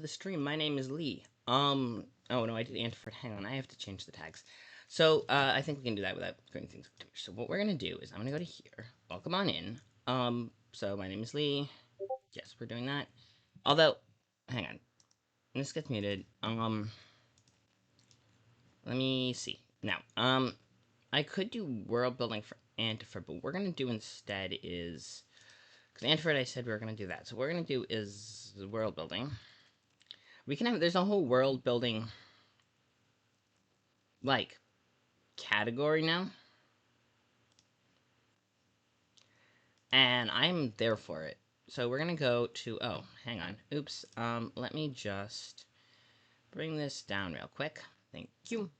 to the stream. My name is Lee. Oh no, I did Antiford. Hang on, I have to change the tags. So, I think we can do that without doing things too much. So what we're gonna do is I'm gonna go to here. Welcome on in. So my name is Lee. Yes, we're doing that. Although, hang on. This gets muted. Let me see. Now, I could do world building for Antiford, but what we're gonna do instead is... Because Antiford, I said we were gonna do that. So what we're gonna do is world building. We can have, there's a whole world building, like, category now. And I'm there for it. So we're gonna go to, oh, hang on. Oops. Let me just bring this down real quick. Thank you.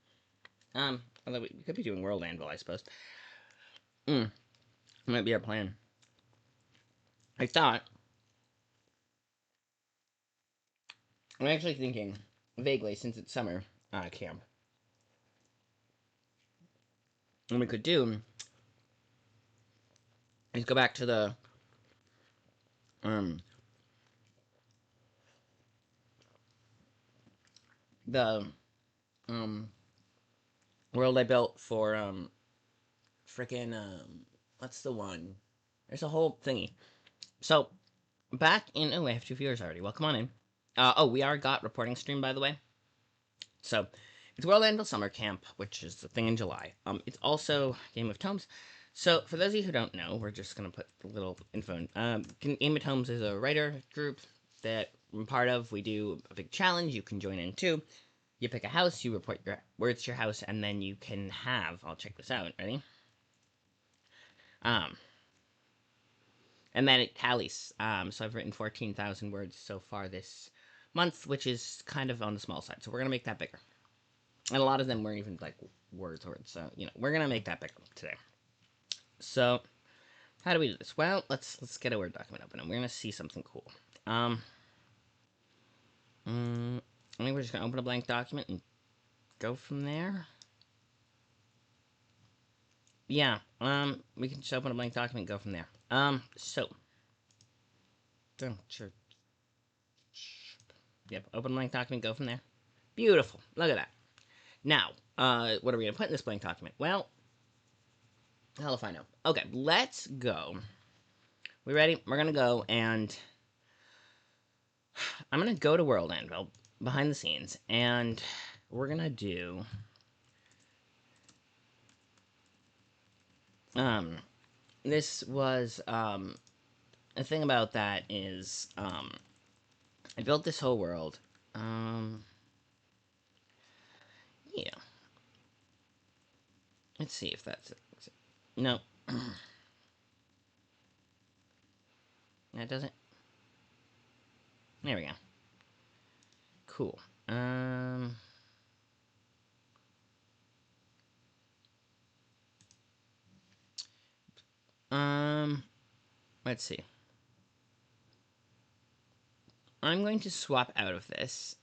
Although we could be doing World Anvil, I suppose. Might be our plan. I thought, I'm actually thinking, vaguely, since it's summer, camp. What we could do is go back to the, world I built for, frickin', what's the one? There's a whole thingy. So, back in, oh, I have 2 viewers already. Welcome on in. Oh, we are got reporting stream, by the way. So, it's World Anvil Summer Camp, which is the thing in July. It's also Game of Tomes. So, for those of you who don't know, we're just gonna put a little info in. Game of Tomes is a writer group that I'm part of. We do a big challenge. You can join in too. You pick a house, you report your words to your house, and then you can have, I'll check this out, ready? And then it tallies. So I've written 14,000 words so far this month, which is kind of on the small side. So we're gonna make that bigger. And a lot of them weren't even like words. So we're gonna make that bigger today. So how do we do this? Well, let's get a Word document open, and we're gonna see something cool. I think we're just gonna open a blank document and go from there. Yeah, we can just open a blank document and go from there. So. Sure. Yep, open blank document, go from there. Beautiful. Look at that. Now, what are we going to put in this blank document? Well, hell if I know. Okay, let's go. We ready? We're going to go and... I'm going to go to World Anvil, behind the scenes, and we're going to do... This was, the thing about that is, I built this whole world. Yeah. Let's see if that's it. No. That doesn't. There we go. Cool. Let's see. I'm going to swap out of this.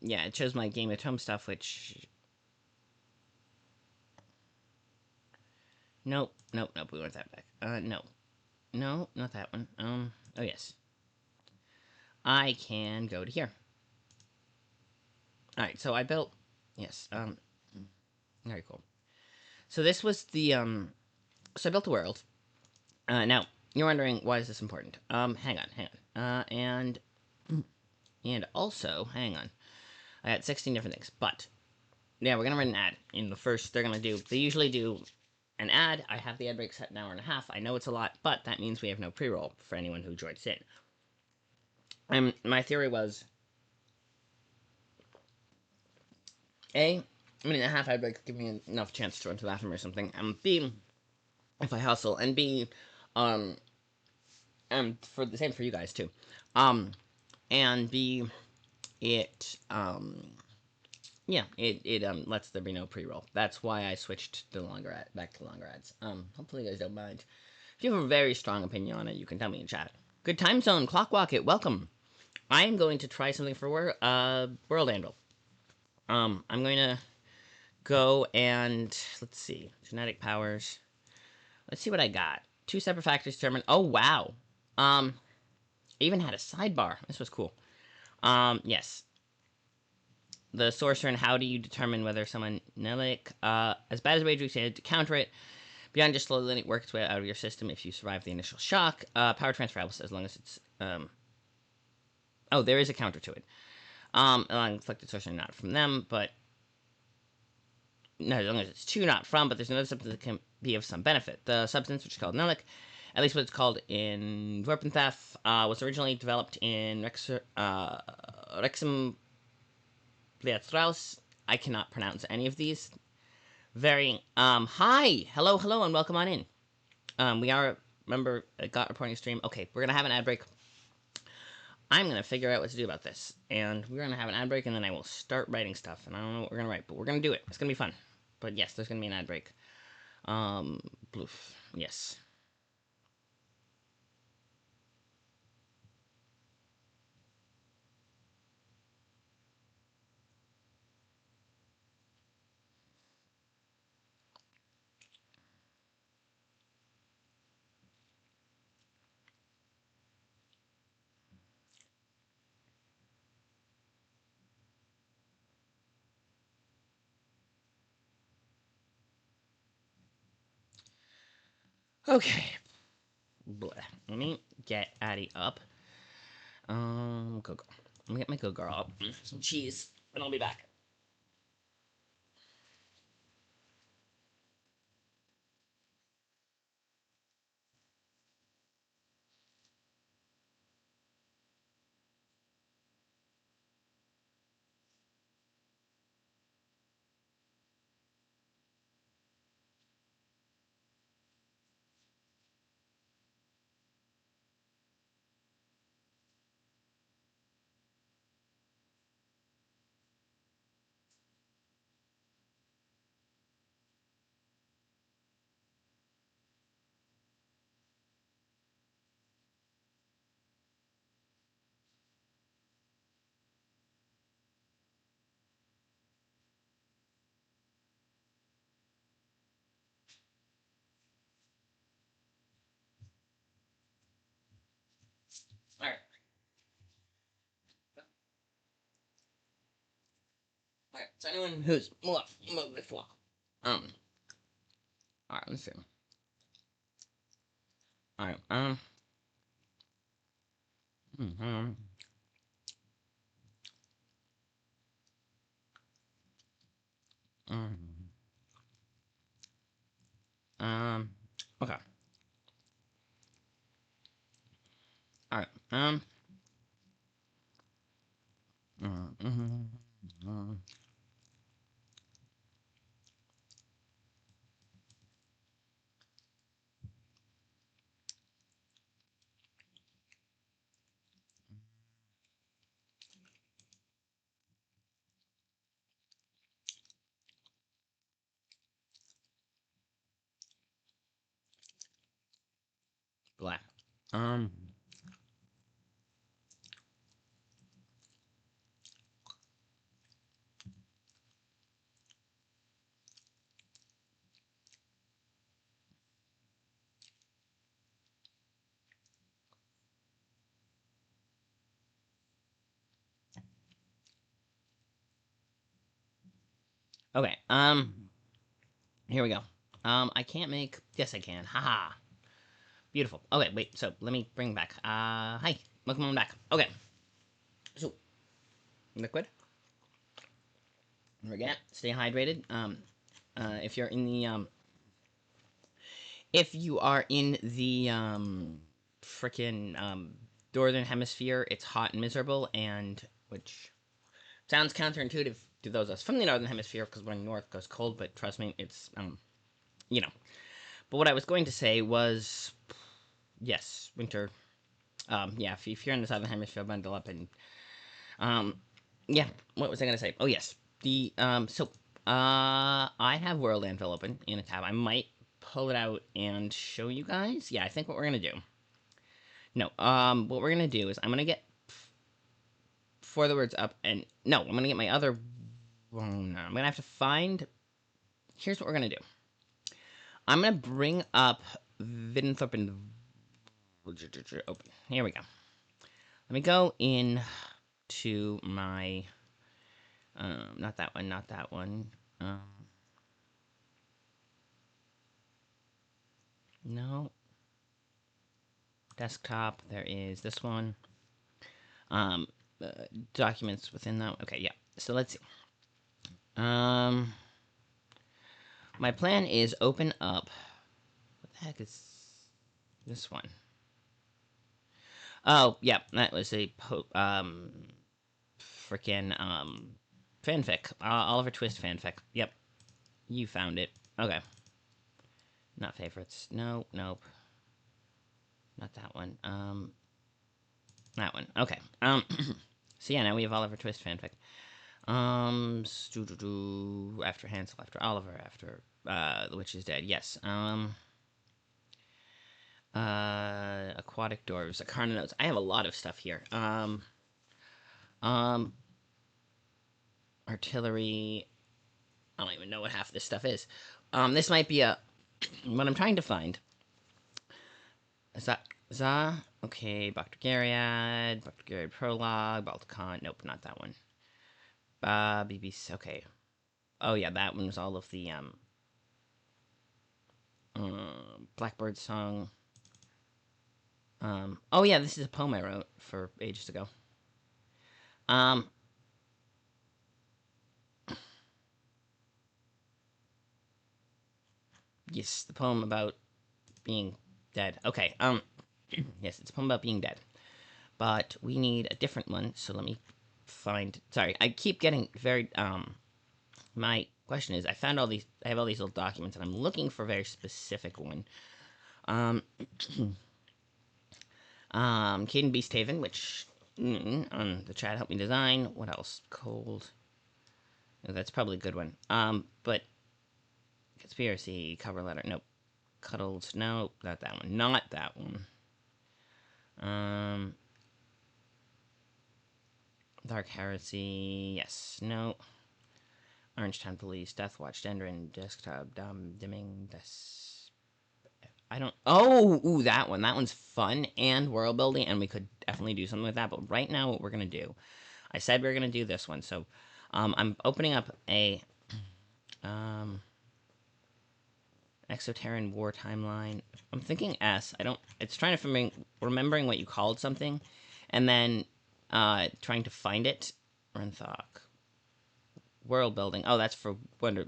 Yeah, it shows my Game at Home stuff, which... Nope, we want that back. No. No, not that one. Oh yes. I can go to here. Alright, so I built... Yes, very cool. So this was the, So I built the world. Now, you're wondering, why is this important? Hang on. And also, hang on. I had 16 different things, but... Yeah, we're gonna run an ad. In the first, they usually do an ad. I have the ad break set an hour and a half. I know it's a lot, but that means we have no pre-roll for anyone who joins in. My theory was... A minute and a half ad break give me enough chance to run to the bathroom or something. And B, if I hustle. And B, and for the same for you guys too. And B, it lets there be no pre-roll. That's why I switched to back to longer ads. Hopefully you guys don't mind. If you have a very strong opinion on it, you can tell me in chat. Good time zone, Clockwalk it, welcome. I am going to try something for World Anvil. I'm going to go and, let's see, genetic powers. Let's see what I got. two separate factors determine. Oh wow. It even had a sidebar. This was cool. Yes. The sorcerer and how do you determine whether someone Nelik, as bad as Rage Week said, to counter it, beyond just slowly letting it work its way out of your system if you survive the initial shock. Power transferable as long as it's oh, there is a counter to it. Inflicted sorcery not from them, but no, as long as it's two not from, but there's another substance that can be of some benefit. The substance, which is called Nelik, at least what it's called in Vorpentheth, was originally developed in Rexum Leatraus. I cannot pronounce any of these. Hi! Hello, and welcome on in. We are, remember, got reporting stream. Okay, we're gonna have an ad break. I'm gonna figure out what to do about this. And we're gonna have an ad break, and then I will start writing stuff. And I don't know what we're gonna write, but we're gonna do it. It's gonna be fun. But yes, there's gonna be an ad break. Bloof. Yes. Okay. Bleh. Let me get Addie up. Go girl. Let me get my go girl up. Some cheese, and I'll be back. Alright. Alright, so anyone who's move before. Alright, let's see. Alright, mm-hmm. Okay. Alright, black. Um, okay, here we go. I can't make, yes I can, haha. Beautiful. Okay, wait, so let me bring back, hi, welcome on back. Okay, so, liquid. Again, stay hydrated. If you're in the, if you are in the, frickin', northern hemisphere, it's hot and miserable, and, which sounds counterintuitive to those of us from the northern hemisphere, because going north goes cold, but trust me, it's, you know. But what I was going to say was, yes, winter. Yeah, if you're in the southern hemisphere, bundle up and, yeah. What was I gonna say? Oh yes, I have World Anvil open in a tab. I might pull it out and show you guys. Yeah, I think what we're gonna do. No, what we're gonna do is I'm gonna get for the words up and no, I'm gonna get my other. Oh no, I'm gonna have to find. Here's what we're gonna do. I'm gonna bring up Vinthorpe and open. Here we go. Let me go in to my not that one, not that one. No. Desktop, there is this one. Documents within that one. Okay, yeah. So let's see. My plan is open up. What the heck is this one? Oh, yeah, that was a freaking fanfic. Oliver Twist fanfic. Yep, you found it. Okay. Not favorites. No, nope. Not that one. That one. Okay. So yeah, now we have Oliver Twist fanfic. After Hansel, after Oliver, after the witch is dead. Yes. Aquatic dwarves, Akarna notes. I have a lot of stuff here. Artillery. I don't even know what half of this stuff is. This might be a what I'm trying to find. Okay, Bactriariad Prologue, Balticon. Nope, not that one. BBC. Okay. Oh yeah, that one was all of the Blackbird song. Oh yeah, this is a poem I wrote for ages ago. Yes, the poem about being dead. Okay, yes, it's a poem about being dead. But we need a different one, so let me find... Sorry, I keep getting very, my question is, I have all these little documents, and I'm looking for a very specific one. Caden Beast Haven, which, on the chat helped me design. What else? Cold. Oh, that's probably a good one. But Conspiracy, cover letter, nope. Cuddles, nope, not that one. Not that one. Dark Heresy, yes, no. Orange Town Police, Death Watch, Dendron, Desktop, Dimming, I don't... Oh, ooh, that one. That one's fun and world building, and we could definitely do something with that. But right now, what we're going to do... I said we were going to do this one, so... I'm opening up a... Exoterran War Timeline. I'm thinking S. I don't... It's trying to... Remembering what you called something, and then trying to find it. Renthok. World building. Oh, that's for Wonder...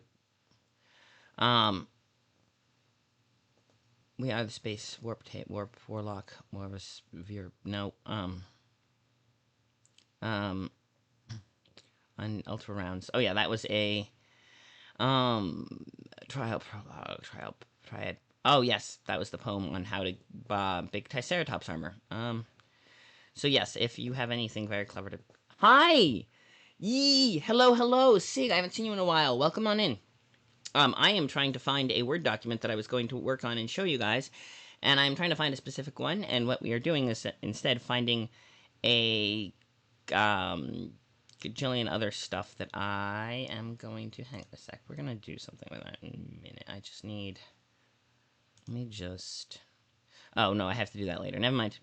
We are the space warp warlock no on ultra rounds. Oh yeah, that was a trial. Oh yes, that was the poem on how to big Triceratops armor. So yes, if you have anything very clever to... Hi! Yee! Hello, Sig, I haven't seen you in a while. Welcome on in. I am trying to find a Word document that I was going to work on and show you guys, and I'm trying to find a specific one, and what we are doing is instead finding a gajillion other stuff that I am going to... Hang on a sec, we're going to do something with that in a minute. I just need... Let me just... Oh, no, I have to do that later. Never mind.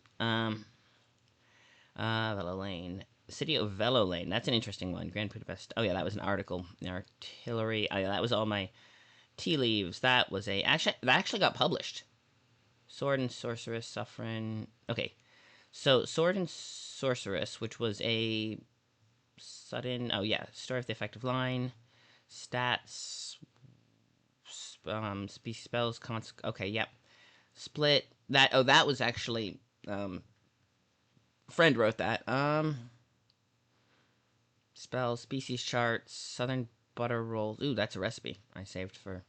Velo Lane. The city of Velo Lane. That's an interesting one. Grand Budapest. Oh, yeah, that was an article. The artillery. Oh, yeah, that was all my tea leaves. That was a... Actually, that actually got published. Sword and Sorceress, Suffering. Okay. So, Sword and Sorceress, which was a sudden... Oh, yeah. Story of the effective line. Stats. Species spells. Okay, yep. Split. That... Oh, that was actually... friend wrote that. Spells, species charts, southern butter rolls. Ooh, that's a recipe I saved for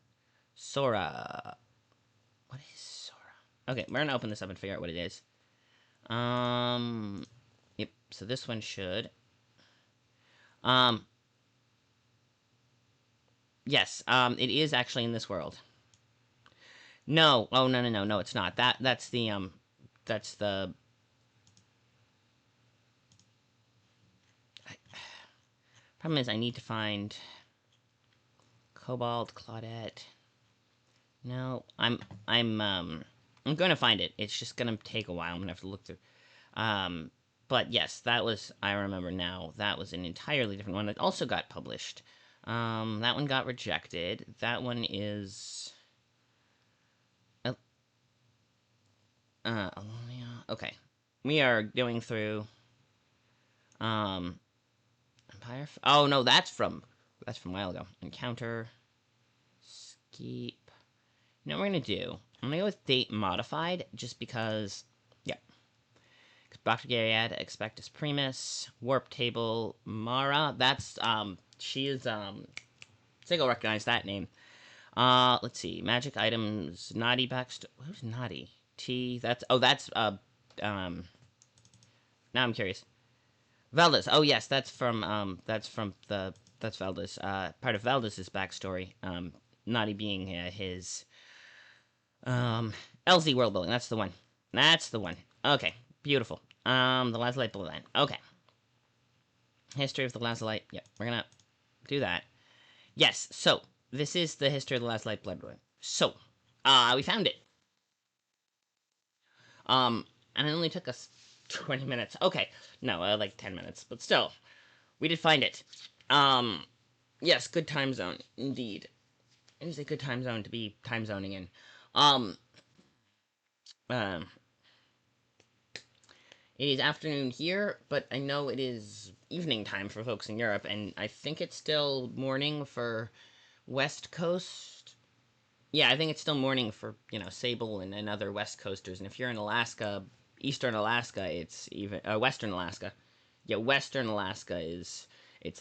Sora. What is Sora? Okay, we're gonna open this up and figure out what it is. Yep. So this one should. Yes. It is actually in this world. No. Oh no. It's not. That's the That's the. Problem is, I need to find Cobalt, Claudette. No, I'm I'm going to find it. It's just going to take a while. I'm going to have to look through. But yes, that was, I remember now, that was an entirely different one. It also got published. That one got rejected. That one is... okay. We are going through... Empire... Oh, no, that's from a while ago. Encounter... Skeep... You know what we're going to do? I'm going to go with date modified, just because... Yeah. Dr. Gariad, Expectus Primus, Warp Table, Mara. That's, she is, I think I'll recognize that name. Let's see. Magic items, Naughty backstory. Who's Naughty? That's, now I'm curious. Valdez. Oh, yes, that's from that's Valdez. Part of Valdez's backstory. Naughty being, his, LZ world building. That's the one. That's the one. Okay. Beautiful. The Lazulite Bloodline. Okay. History of the Lazulite. Yep, we're gonna do that. Yes, so, this is the history of the Lazulite Bloodline. So, we found it. And it only took us 20 minutes. Okay, no, like 10 minutes, but still, we did find it. Yes, good time zone, indeed. It is a good time zone to be time zoning in. It is afternoon here, but I know it is evening time for folks in Europe, and I think it's still morning for West Coast. Yeah, I think it's still morning for, Sable and other West Coasters, and if you're in Alaska, Eastern Alaska, it's even, Western Alaska. Yeah, Western Alaska it's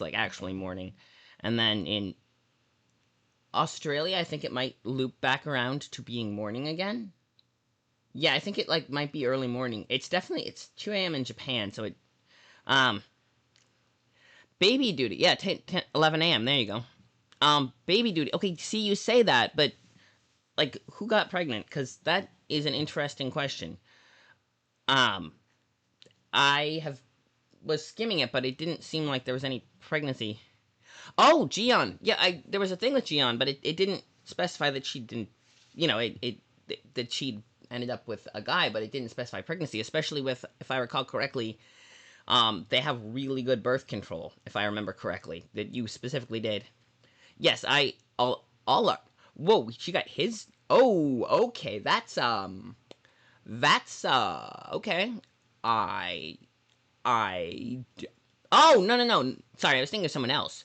like actually morning. And then in Australia, I think it might loop back around to being morning again. Yeah, I think it like might be early morning. It's 2 a.m. in Japan, so baby duty. Yeah, 11 a.m. There you go. Baby duty. Okay, see, you say that, but like, who got pregnant? Because that is an interesting question. I was skimming it, but it didn't seem like there was any pregnancy. Oh, Gion. Yeah, there was a thing with Gion, but it didn't specify that she didn't, that she ended up with a guy, but it didn't specify pregnancy, especially with, if I recall correctly, they have really good birth control, if I remember correctly, that you specifically did. Yes, all whoa, she got his, oh, okay, that's, okay, I, oh, no, sorry, I was thinking of someone else.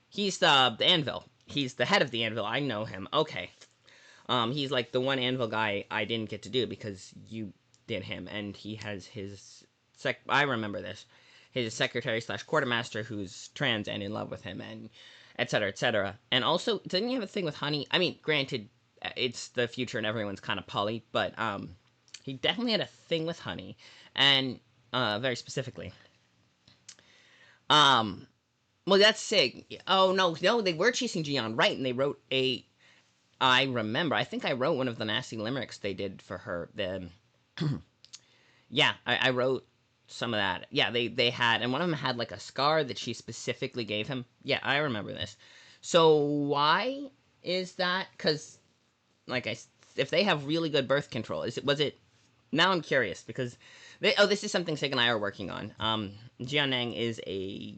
He's the Anvil. He's the head of the Anvil. I know him. Okay. He's like the one Anvil guy I didn't get to do because you did him, and he has his I remember this. His secretary slash quartermaster who's trans and in love with him, and etc. etc. And also, doesn't he have a thing with Honey? I mean, granted, it's the future and everyone's kind of poly, but he definitely had a thing with Honey, and very specifically. Well, that's sick. Oh no, they were chasing Gion, right? And they wrote I remember. I think I wrote one of the nasty limericks they did for her. Yeah, I wrote some of that. Yeah, they had, and one of them had like a scar that she specifically gave him. Yeah, I remember this. So why is that? Because, like if they have really good birth control, was it? Now I'm curious because this is something Sig and I are working on. Jian Nang is a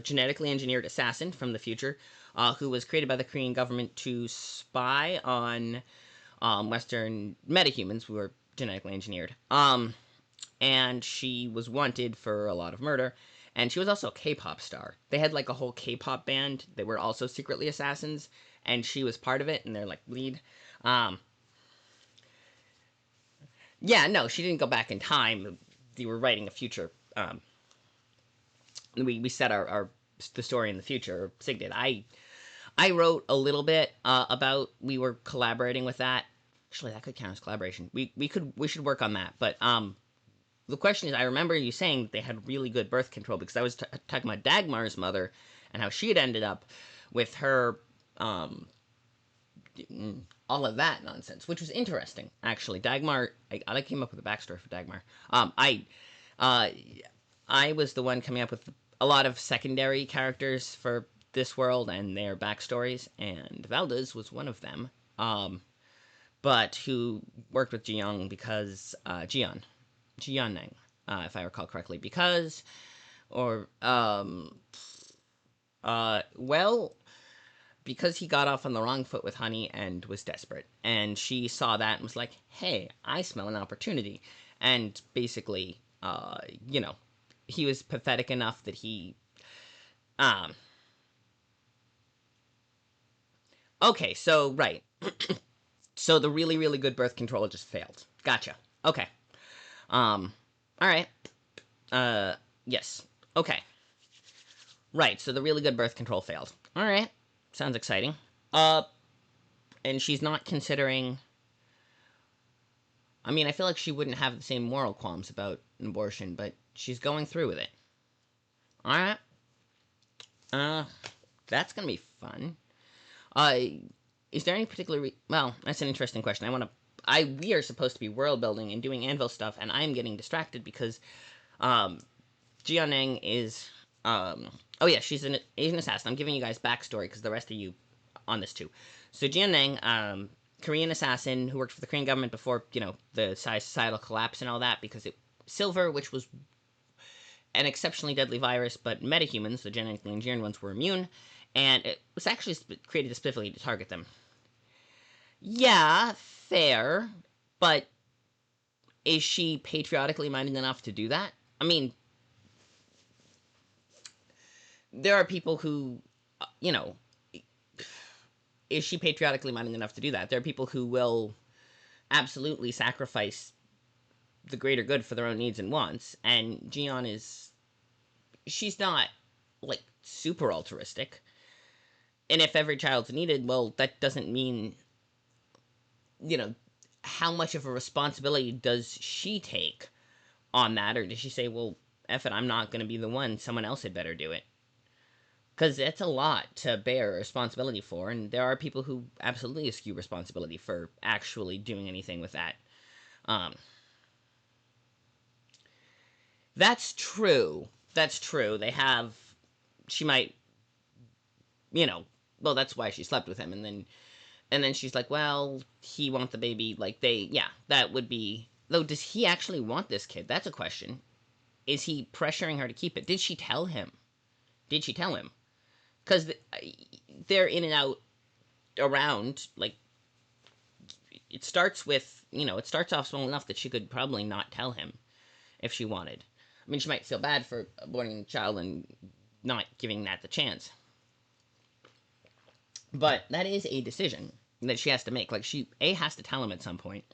genetically engineered assassin from the future, who was created by the Korean government to spy on Western metahumans who were genetically engineered. And she was wanted for a lot of murder. And she was also a K-pop star. They had like a whole K-pop band that were also secretly assassins, and she was part of it, and they're like lead. Yeah, no, she didn't go back in time. They were writing a future. We set the story in the future. Sig did. I wrote a little bit about, we were collaborating with that. Actually, that could count as collaboration. We should work on that. But the question is, I remember you saying they had really good birth control, because I was talking about Dagmar's mother and how she had ended up with her all of that nonsense, which was interesting, actually. Dagmar, I came up with a backstory for Dagmar. I was the one coming up with a lot of secondary characters for this world and their backstories, and Valdez was one of them. but who worked with Jiyoung because Jiyeonnang, if I recall correctly, because or well, because he got off on the wrong foot with Honey and was desperate, and she saw that and was like, "Hey, I smell an opportunity," and basically, you know, he was pathetic enough that he, um, okay, so right, so the really really good birth control just failed. Gotcha. Okay. Um, all right. Uh, yes. Okay. Right. So the really good birth control failed. All right. Sounds exciting. Uh, and she's not considering. I mean, I feel like she wouldn't have the same moral qualms about abortion, but she's going through with it. All right. Uh, that's gonna be fun. Uh, is there any particular? Well, that's an interesting question. I want to. We are supposed to be world building and doing anvil stuff, and I'm getting distracted because um, Jiyeonnang is oh yeah, she's an Asian assassin. I'm giving you guys backstory because the rest of you on this too. So Jiyeonnang, Korean assassin who worked for the Korean government before the societal collapse and all that because it silver, which was an exceptionally deadly virus, but metahumans, the genetically engineered ones, were immune, and it was actually created specifically to target them. Yeah, fair, but is she patriotically minded enough to do that? I mean, there are people who, you know, is she patriotically minded enough to do that? There are people who will absolutely sacrifice the greater good for their own needs and wants, and Jiyeon is, she's not, like, super altruistic. And if every child's needed, well, that doesn't mean, you know, how much of a responsibility does she take on that? Or does she say, well, F it, I'm not going to be the one, someone else had better do it? Because it's a lot to bear responsibility for, and there are people who absolutely eschew responsibility for actually doing anything with that. Um, that's true. That's true. They have. She might, you know. Well, that's why she slept with him, and then she's like, well, he wants the baby. Like yeah, that would be. Though, does he actually want this kid? That's a question. Is he pressuring her to keep it? Did she tell him? Did she tell him? Because they're in and out around like it starts with it starts off small enough that she could probably not tell him if she wanted. I mean, she might feel bad for aborting a child and not giving that the chance, but that is a decision that she has to make. Like, she A, has to tell him at some point,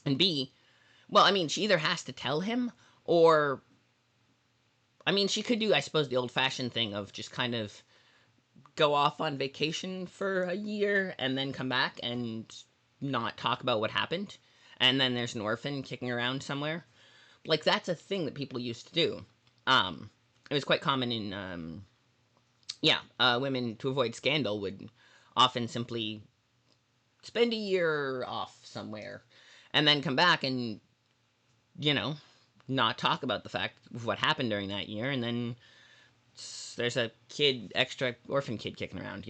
and B, well, I mean, she either has to tell him, or I mean, she could do, I suppose, the old-fashioned thing of just kind of go off on vacation for a year and then come back and not talk about what happened, and then there's an orphan kicking around somewhere. Like, that's a thing that people used to do. It was quite common in women, to avoid scandal, would often simply spend a year off somewhere and then come back and you know not talk about the fact of what happened during that year, and then there's a extra orphan kid kicking around,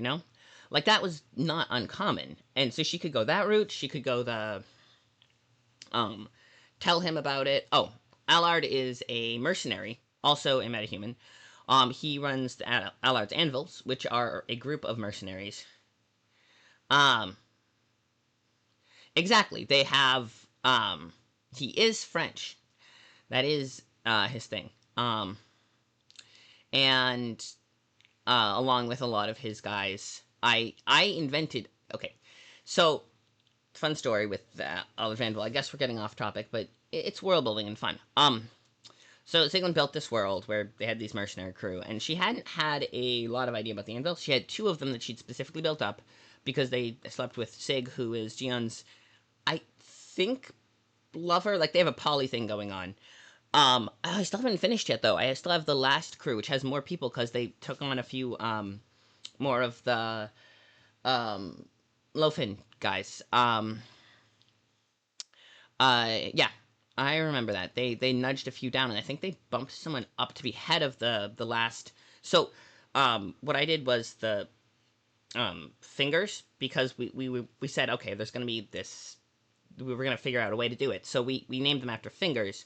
like, that was not uncommon. And so she could go that route. She could go the um tell him about it. Oh, Allard is a mercenary, also a metahuman. He runs Allard's Anvils, which are a group of mercenaries. um exactly, they have he is French. That is his thing. And along with a lot of his guys, I invented. Okay, so fun story with Oliver Vanville. I guess we're getting off topic, but it's world building and fun. So Sigmund built this world where they had these mercenary crew, and she hadn't had a lot of idea about the anvils. She had two of them that she'd specifically built up because they slept with Sig, who is Jiyeon's, I think, lover. Like, they have a poly thing going on. I still haven't finished yet, though. I still have the last crew, which has more people because they took on a few more of the Lofin guys. Yeah, I remember that they nudged a few down, and I think they bumped someone up to be head of the last. So, what I did was the fingers, because we said, okay, there's gonna be this we were gonna figure out a way to do it. So we named them after fingers.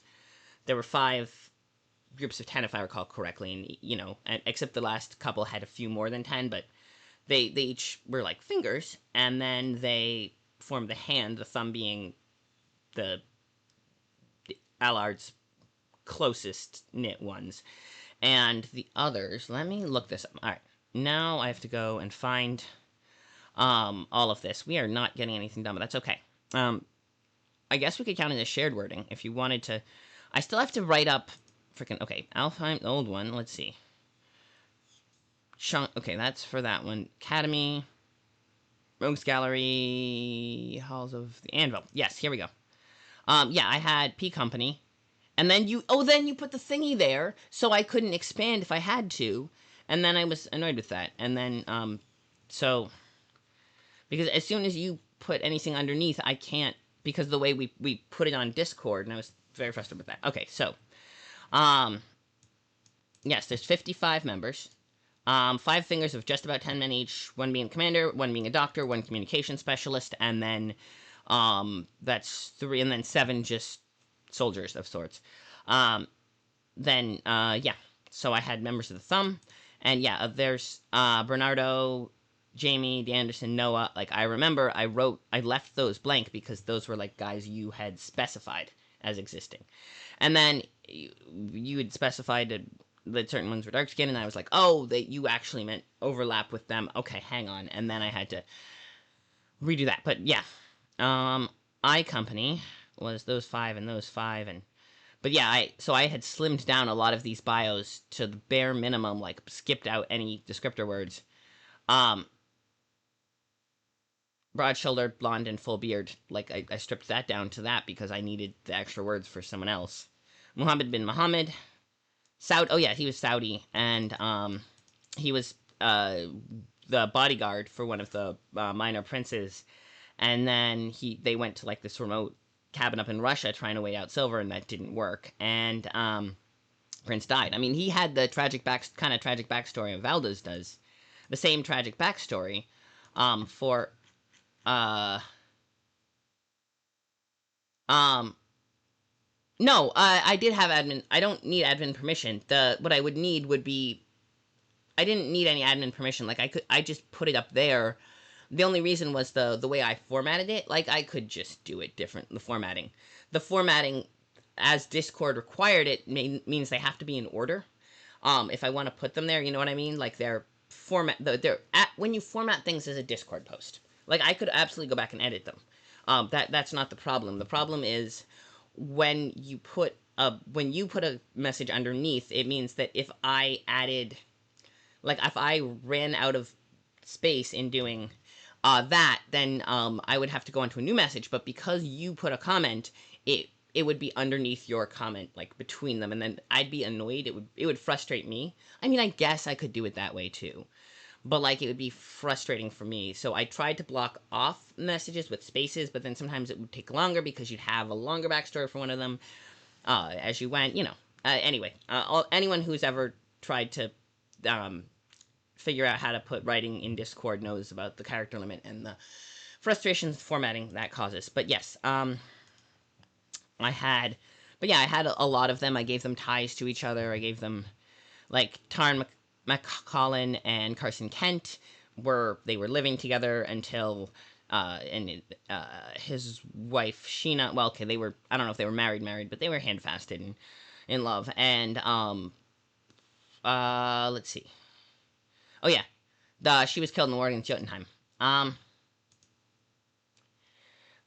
There were 5 groups of 10, if I recall correctly, and except the last couple had a few more than 10, but they each were like fingers, and then they formed the hand, the thumb being the Allard's closest knit ones, and the others. Let me look this up. All right, now I have to go and find all of this. We are not getting anything done, but that's okay. I guess we could count it as shared wording if you wanted to. I still have to write up freaking okay. Alfheim, the old one. Let's see. Okay, that's for that one. Academy, Rogues Gallery, Halls of the Anvil. Yes, here we go. Yeah, I had P Company, and then you put the thingy there, so I couldn't expand if I had to, and then I was annoyed with that, and then so because as soon as you put anything underneath, I can't, because the way we put it on Discord, and I was very frustrated with that. Okay, so yes, there's 55 members. 5 fingers of just about 10 men each, 1 being commander, 1 being a doctor, 1 communication specialist, and then that's 3, and then 7 just soldiers of sorts. Yeah, so I had members of the thumb, and yeah, there's Bernardo, Jamie, DeAnderson, Noah. Like, I remember I left those blank because those were like guys you had specified as existing, and then you had specified that certain ones were dark skinned, and I was like, oh, that you actually meant overlap with them. Okay, hang on, and then I had to redo that. But yeah, I Company was those 5 and those 5, and but yeah, I had slimmed down a lot of these bios to the bare minimum, like skipped out any descriptor words. Broad-shouldered, blonde, and full beard. Like, I stripped that down to that because I needed the extra words for someone else. Muhammad bin Muhammad. Oh yeah, he was Saudi, and he was the bodyguard for one of the minor princes, and then they went to like this remote cabin up in Russia trying to wait out silver, and that didn't work, and Prince died. I mean, he had the tragic backstory of Valdez does, the same tragic backstory for no, I did have admin. I don't need admin permission. What I would need would be, I didn't need any admin permission. Like, I just put it up there. The only reason was the way I formatted it. Like, I could just do it different. The formatting, as Discord required it, means they have to be in order. If I want to put them there, you know what I mean? Like, when you format things as a Discord post. Like, I could absolutely go back and edit them. That's not the problem. The problem is when you put a message underneath, it means that if I ran out of space in doing that, then I would have to go onto a new message. But because you put a comment, it would be underneath your comment, like between them, and then I'd be annoyed. It would frustrate me. I mean, I guess I could do it that way too, but like it would be frustrating for me. So I tried to block off messages with spaces, but then sometimes it would take longer because you'd have a longer backstory for one of them as you went. Anyway, anyone who's ever tried to figure out how to put writing in Discord knows about the character limit and the frustrations formatting that causes. But yes, I had a lot of them. I gave them ties to each other. I gave them, like, Tarn McCollin and Carson Kent were living together until his wife Sheena. Well, okay, I don't know if they were married, but they were handfasted and in love. And let's see. Oh yeah, she was killed in the war against Jotunheim.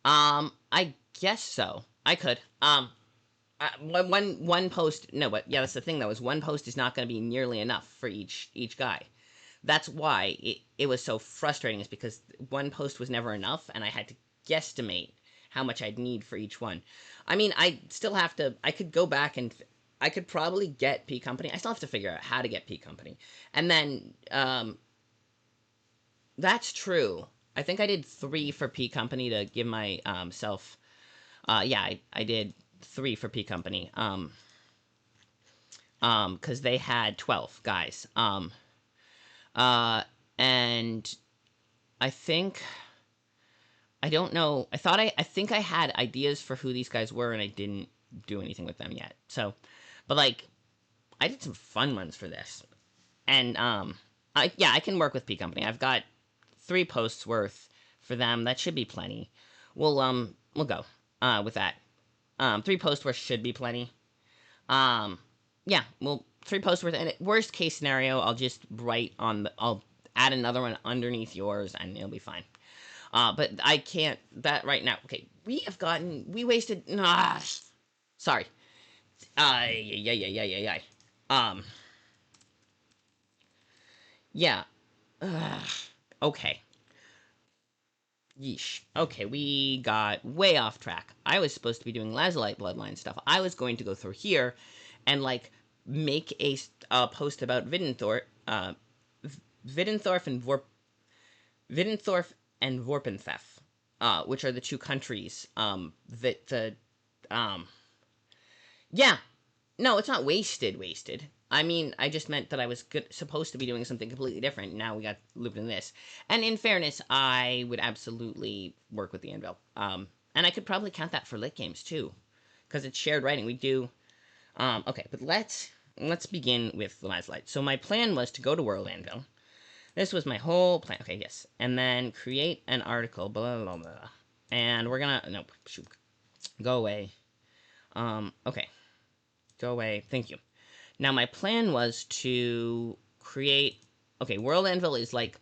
I guess so. I could. One post. No, but yeah, that's the thing though. Is one post is not going to be nearly enough for each guy. That's why it was so frustrating. Is because one post was never enough, and I had to guesstimate how much I'd need for each one. I mean, I still have to. I could go back and I could probably get P Company. I still have to figure out how to get P Company, and then that's true. I think I did 3 for P Company to give my self. Yeah, I did 3 for P Company. Because they had 12 guys. And I think I don't know. I think I had ideas for who these guys were, and I didn't do anything with them yet. So, but like, I did some fun ones for this, and I can work with P Company. I've got 3 posts worth for them. That should be plenty. We'll go with that. 3 posts worth should be plenty. Yeah, well, 3 posts worth. And worst case scenario, I'll just I'll add another one underneath yours, and it'll be fine. But I can't that right now. Okay, we wasted. Sorry. Yeah. Yeah. Okay. Yeesh. Okay, we got way off track. I was supposed to be doing Lazulite Bloodline stuff. I was going to go through here and, like, make a post about Viddenthorf, Viddenthorf and Vorpenthef, which are the 2 countries, that yeah. No, it's not wasted. I mean, I just meant that I was supposed to be doing something completely different. Now we got looped in this. And in fairness, I would absolutely work with the Anvil. And I could probably count that for lit games too, because it's shared writing. We do. Okay, but let's begin with the last light. So my plan was to go to World Anvil. This was my whole plan. Okay, yes, and then create an article. Blah blah blah. And we're gonna no shoot, go away. Okay, go away. Thank you. Now, my plan was to create. Okay, World Anvil is like.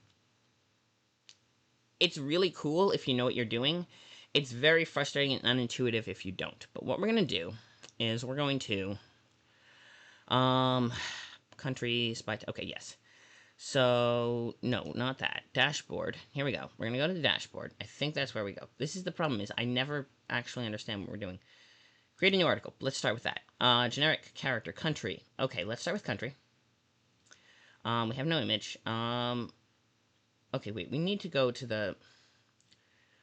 It's really cool if you know what you're doing. It's very frustrating and unintuitive if you don't. But what we're going to do is we're going to. Countries by. Okay, yes. So, no, not that. Dashboard. Here we go. We're going to go to the dashboard. I think that's where we go. This is the problem is I never actually understand what we're doing. Create a new article. Let's start with that. Generic character. Country. Okay, let's start with country. We have no image. Okay, wait. We need to go to the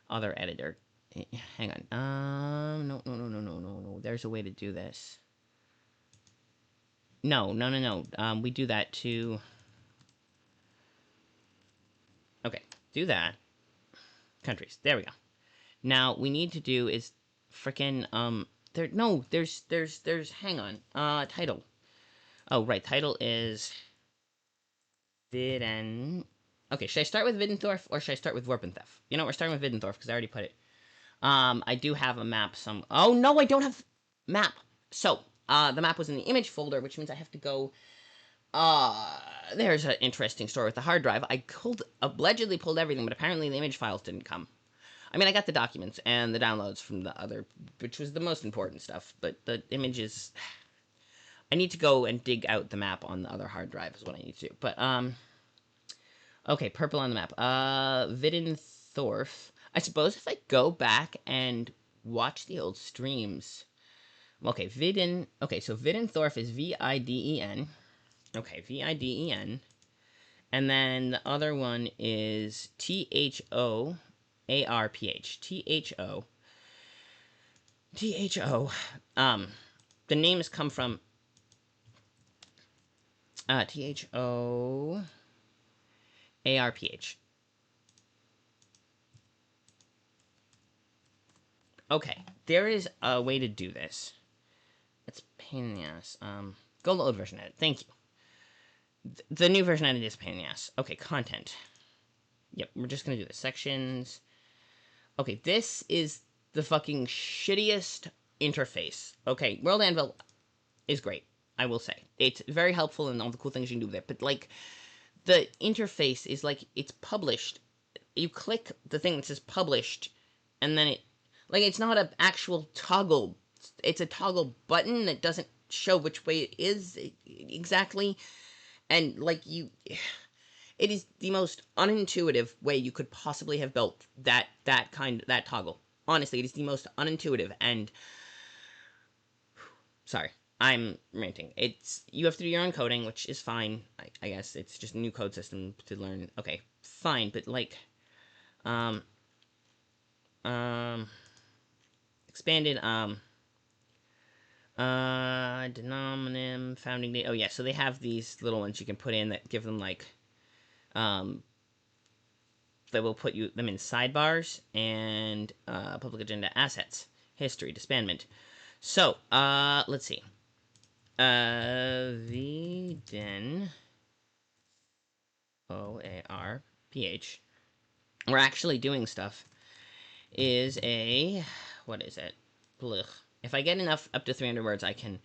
other editor. Hang on. No. There's a way to do this. No. We do that to... Okay, do that. Countries. There we go. Now, we need to do is frickin', there's, hang on. Title. Oh, right, title is... Okay, should I start with Viddenthorf or should I start with Vorpenthef? You know, we're starting with Viddenthorf because I already put it. I do have a map Oh, no, I don't have map. So, the map was in the image folder, which means I have to go... There's an interesting story with the hard drive. I allegedly pulled everything, but apparently the image files didn't come. I mean, I got the documents and the downloads from the other, which was the most important stuff, but the images... I need to go and dig out the map on the other hard drive is what I need to do. But, okay, purple on the map. Viddenthorf. I suppose if I go back and watch the old streams... Okay, Okay, so Viddenthorf is V-I-D-E-N. Okay, V-I-D-E-N. And then the other one is T-H-O-A-R-P-H. T-H-O. T-H-O. The names come from... T-H-O-A-R-P-H. Okay, there is a way to do this. It's a pain in the ass. Go load version edit. Thank you. The new version edit is a pain in the ass. Okay, content. Yep, we're just gonna do the sections. Okay, this is the fucking shittiest interface. Okay, World Anvil is great, I will say. It's very helpful and all the cool things you can do with it, but, like, the interface is, like, it's published. You click the thing that says published, and then it... Like, it's not an actual toggle. It's a toggle button that doesn't show which way it is exactly. And, like, it is the most unintuitive way you could possibly have built that toggle. Honestly, it is the most unintuitive, and... Sorry, I'm ranting. You have to do your own coding, which is fine. I guess it's just a new code system to learn. Okay, fine, but, like... Expanded, denominatum, founding date. Oh, yeah, so they have these little ones you can put in that give them, like, that will put them in sidebars and public agenda assets, history, disbandment. So, let's see. Viden OARPH. We're actually doing stuff. Is a what is it? Blech. If I get enough up to 300 words, I can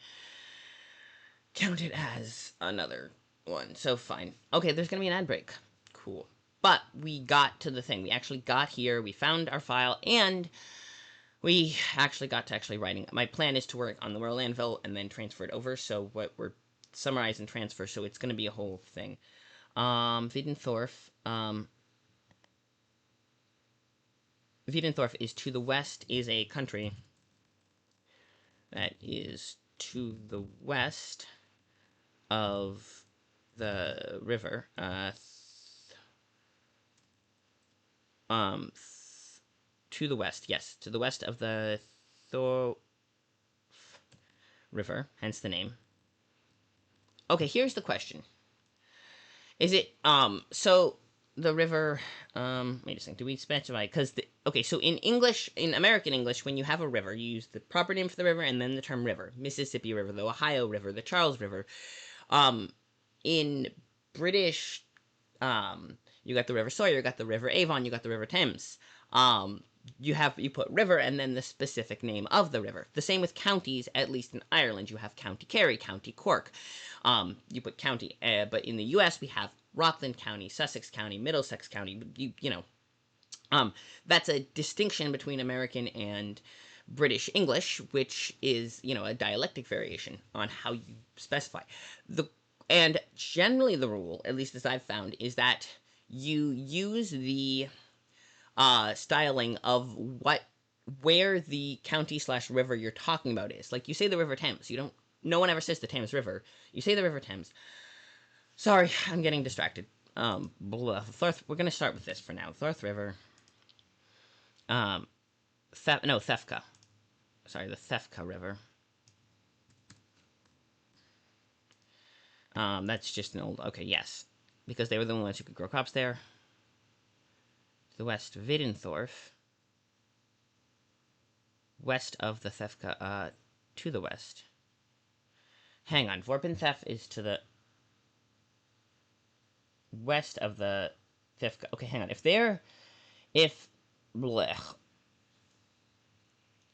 count it as another one. So fine. Okay, there's gonna be an ad break. Cool. But we got to the thing. We actually got here. We found our file, and we actually got to writing. My plan is to work on the Royal Anvil and then transfer it over. So what we're summarize and transfer. So it's gonna be a whole thing. Wiedenthorf. Wiedenthorf is to the west, is a country that is to the west of the river. To the west, yes, to the west of the Thor River, hence the name. Okay, here's the question. Is it, so the river, wait a second, do we specify? Because, okay, so in English, in American English, when you have a river, you use the proper name for the river and then the term river. Mississippi River, the Ohio River, the Charles River. In British, you got the River Sawyer, you got the River Avon, you got the River Thames. You put river and then the specific name of the river. The same with counties, at least in Ireland. You have County Kerry, County Cork. You put county, but in the U.S. we have Rockland County, Sussex County, Middlesex County. That's a distinction between American and British English, which is, a dialectic variation on how you specify. And generally the rule, at least as I've found, is that you use the styling of where the county/river you're talking about is. Like, you say the River Thames. No one ever says the Thames River. You say the River Thames. Sorry, I'm getting distracted. We're going to start with this for now. Thorth River. Thefka. Sorry, the Thefka River. That's just an old... Okay, yes. Because they were the ones who could grow crops there. To the west, Wiedenthorf. West of the Thefka, to the west. Hang on, Vorpenthef is to the west of the Thefka. Okay, hang on.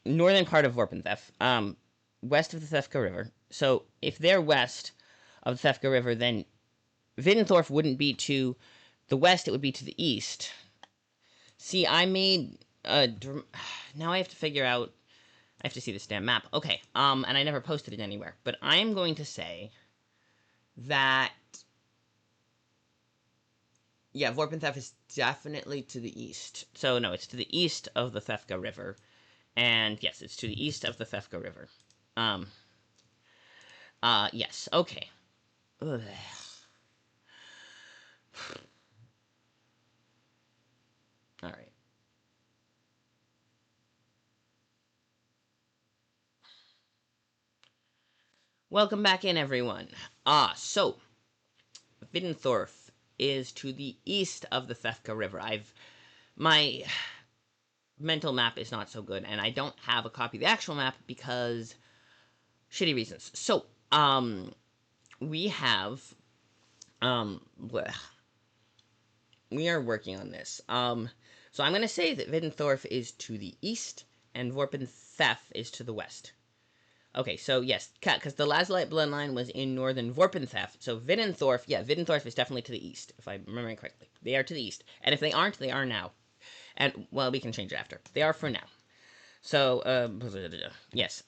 Northern part of Vorpenthef, west of the Thefka River. So, if they're west of the Thefka River, then Wiedenthorf wouldn't be to the west, it would be to the east. See, I made now I have to figure out... I have to see this damn map. Okay, and I never posted it anywhere. But I'm going to say that... Yeah, Vorpenthef is definitely to the east. So, no, it's to the east of the Thefka River. And, yes, it's to the east of the Thefka River. Yes, okay. Ugh. Alright. Welcome back in, everyone. So, Wiedenthorf is to the east of the Thefka River. My mental map is not so good, and I don't have a copy of the actual map because shitty reasons. So, we have, we are working on this. So I'm going to say that Wiedenthorf is to the east, and Vorpenthef is to the west. Okay, so yes, because the Lasalite bloodline was in northern Vorpenthef, so Wiedenthorf is definitely to the east, if I'm remembering correctly. They are to the east, and if they aren't, they are now. And, well, we can change it after. They are for now. So, yes,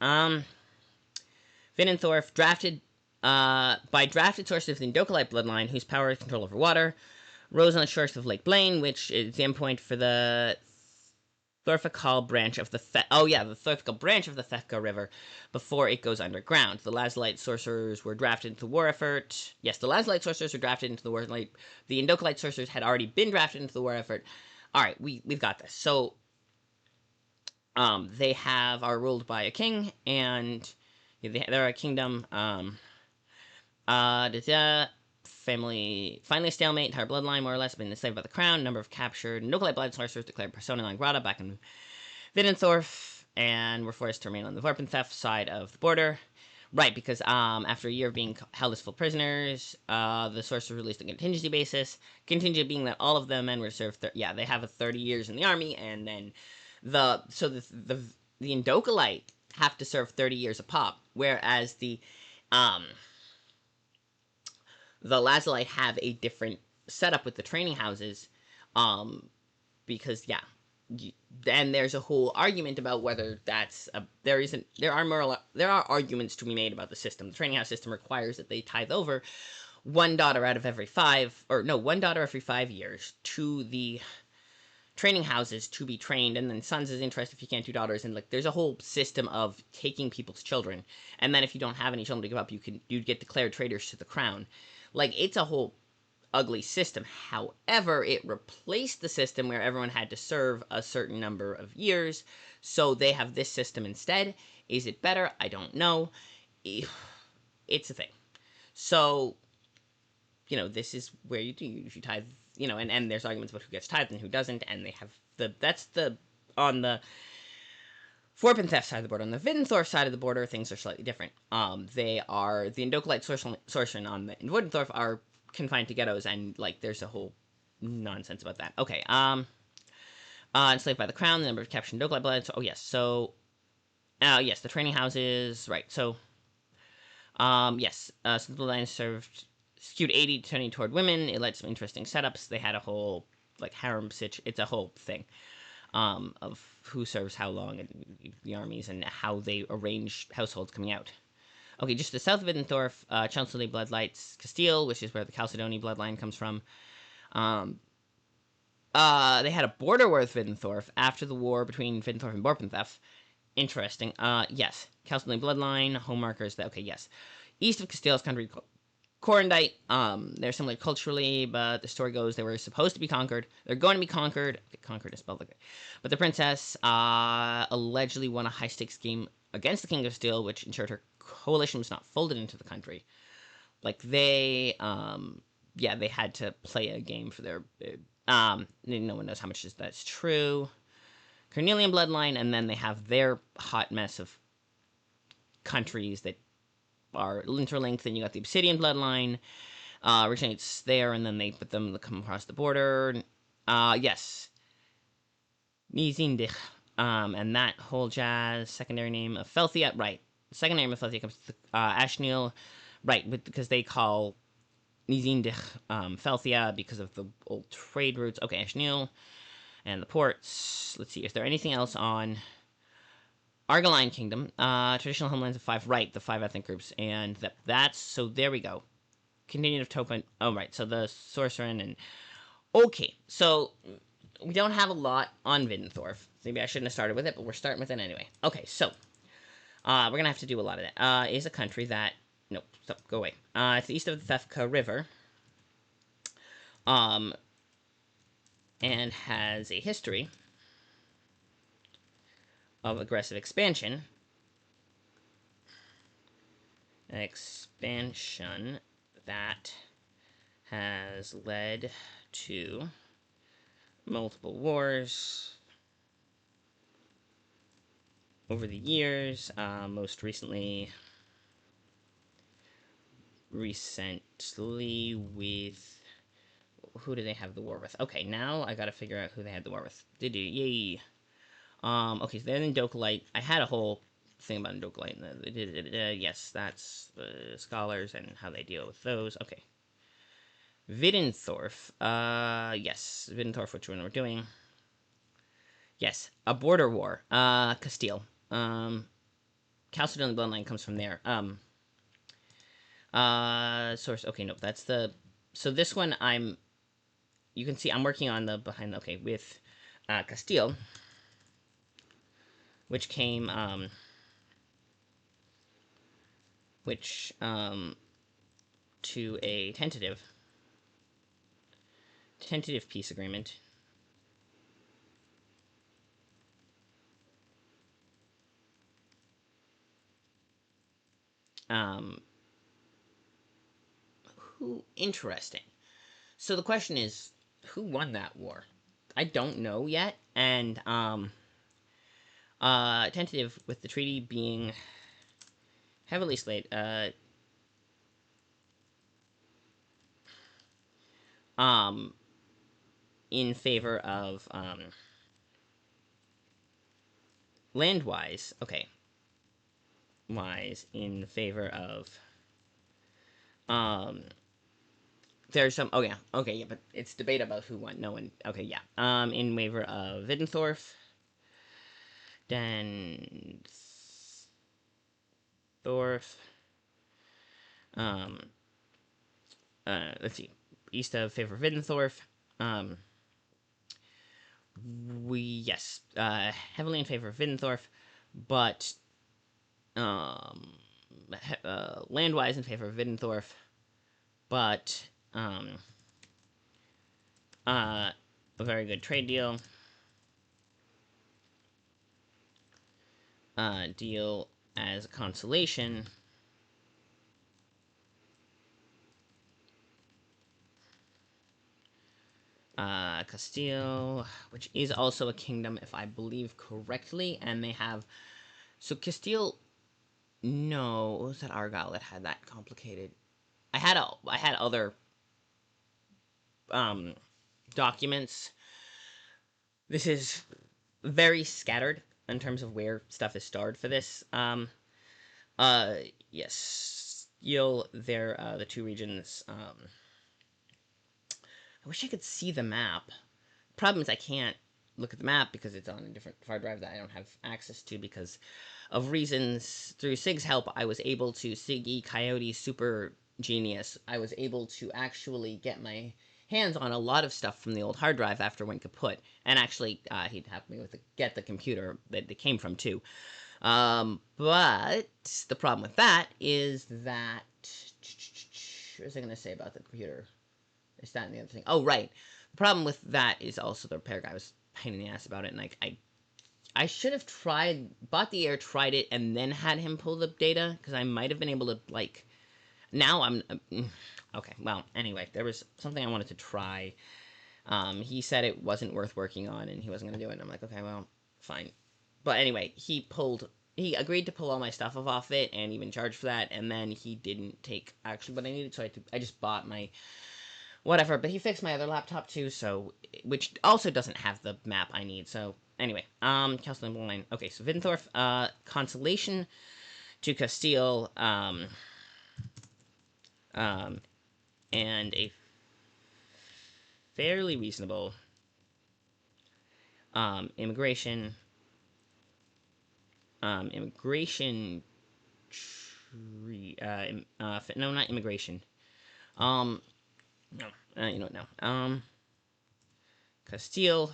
Wiedenthorf, drafted, by drafted sources of the Indokalite bloodline, whose power is control over water, rose on the shores of Lake Blaine, which is the endpoint for the Thorfikal branch of the Thorfikal branch of the Thefka River before it goes underground. The Lasalite sorcerers were drafted into the war effort. Yes, the Lasalite sorcerers were drafted into the war. Like, the Indokalite sorcerers had already been drafted into the war effort. All right, we've got this. So, they are ruled by a king, and they're a kingdom. family finally a stalemate. Entire bloodline more or less been enslaved by the crown. Number of captured Nokolite blood sorcerers declared persona non grata back in Viddenthorf, and were forced to remain on the Vorpenthef side of the border. Right, because after a year of being held as full prisoners, the sorcerers released on a contingency basis. Contingent being that all of the men were served. They have a 30 years in the army, and then the Indokalite have to serve 30 years a pop, whereas the Lazulite have a different setup with the training houses, because and there's a whole argument about whether that's there are arguments to be made about the system. The training house system requires that they tithe over one daughter every 5 years to the training houses to be trained, and then sons is interest if you can't do daughters, and like there's a whole system of taking people's children, and then if you don't have any children to give up, you'd get declared traitors to the crown. Like, it's a whole ugly system. However, it replaced the system where everyone had to serve a certain number of years, so they have this system instead. Is it better? I don't know. It's a thing. So, this is where you tithe, and there's arguments about who gets tithed and who doesn't, and they have on the Vorpenthef side of the border. On the Viddenthorf side of the border, things are slightly different. They are, the Indokalite sorcerer on the Viddenthorf are confined to ghettos, and like there's a whole nonsense about that. Okay. Enslaved by the crown, the number of captured Indokalite blood. So, yes, the training houses. Right. So, yes. So the bloodline served skewed 80 turning toward women. It led to some interesting setups. They had a whole like harem it's a whole thing. Of who serves how long in the armies and how they arrange households coming out. Okay, just to the south of Viddenthorf, Chelmsley Bloodlights Castile, which is where the Chalcedony bloodline comes from. They had a border war with Viddenthorf after the war between Viddenthorf and Vorpenthef. Interesting. Yes. Chalcedony bloodline, home markers. Yes. East of Castile's country Corendite, they're similar culturally, but the story goes they were supposed to be conquered. They're going to be conquered. Okay, conquered is spelled like that. But the princess allegedly won a high-stakes game against the King of Steel, which ensured her coalition was not folded into the country. Like, they had to play a game for their... no one knows how much that's true. Cornelian bloodline, and then they have their hot mess of countries that are interlinked. Then you got the Obsidian bloodline, originates there, and then they put them to come across the border. Yes, Nizindich, and that whole jazz. Secondary name of Felthia, right? Secondary name of Felthia comes to Ashnil, right? Because they call Nizindich Felthia because of the old trade routes. Okay, Ashnil and the ports. Let's see, is there anything else on Argiline Kingdom, traditional homelands of 5, right, the 5 ethnic groups, and that's, so there we go. Continued of Token, oh, right, so the Sorcerin, and, okay, so, we don't have a lot on Viddenthorf. Maybe I shouldn't have started with it, but we're starting with it anyway. Okay, so, we're gonna have to do a lot of that. Is a country that, nope, stop, go away. It's east of the Thefka River, and has a history of aggressive expansion. An expansion that has led to multiple wars over the years. Most recently with... Who do they have the war with? Okay, now I gotta figure out who they had the war with. Yay. Okay, so they're in Indokalite. I had a whole thing about Indokalite. Yes, that's the scholars and how they deal with those. Okay. Viddenthorf. Yes, Viddenthorf, which one we're doing. Yes, a border war. Castile. Chalcedonian bloodline comes from there. Source. Okay, no, that's the... So this one, you can see I'm working on the behind... Okay, with Castile, which came, to a tentative peace agreement. Who interesting. So the question is, who won that war? I don't know yet, and tentative with the treaty being heavily slayed. Um, in favor of land-wise. Okay, wise in favor of um. There's some. Oh yeah. Okay. Yeah. But it's debate about who won. No one. Okay. Yeah. In favor of Viddenthorf. Then Thorf. Um. Let's see. East of favor of Viddenthorf. Um. We yes. Heavily in favor of Viddenthorf, but land-wise in favor of Viddenthorf, but a very good trade deal. Deal as a consolation. Castile, which is also a kingdom, if I believe correctly, and they have. So Castile, no, what was that Argyle that had that complicated? I had other um documents. This is very scattered in terms of where stuff is stored for this. Uh, yes, you'll there the two regions. I wish I could see the map. Problem is I can't look at the map because it's on a different hard drive that I don't have access to because of reasons. Through Sig's help, I was able to Siggy Coyote Super Genius. I was able to actually get my hands on a lot of stuff from the old hard drive after it went kaput, and actually he'd help me with get the computer that it came from too. But the problem with that is that what was I going to say about the computer? Is that and the other thing? Oh, right. The problem with that is also the repair guy was a pain in the ass about it, and like I should have bought the air, tried it, and then had him pull the data because I might have been able to like. Now I'm okay. Well, anyway, there was something I wanted to try. He said it wasn't worth working on, and he wasn't going to do it. And I'm like, okay, well, fine. But anyway, he agreed to pull all my stuff off it and even charged for that, and then he didn't take actually what I needed, so I just bought my whatever. But he fixed my other laptop too, so which also doesn't have the map I need. So anyway, Castle Line. Okay, so Viddenthorf, consolation to Castile, and a fairly reasonable immigration immigration tree. No, not immigration. No, you know what now. Castile,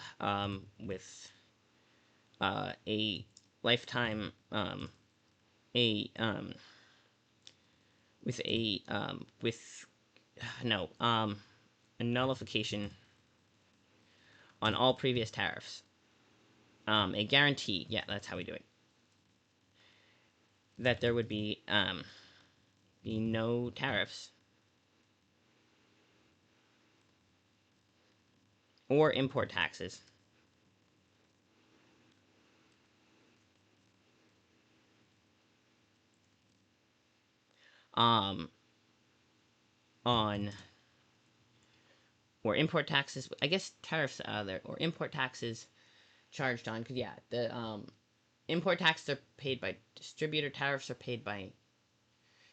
with a lifetime, a with a with no a nullification on all previous tariffs. A guarantee. Yeah, that's how we do it. That there would be no tariffs or import taxes um, on or import taxes. I guess tariffs there or import taxes charged on because yeah, the import taxes are paid by distributor. Tariffs are paid by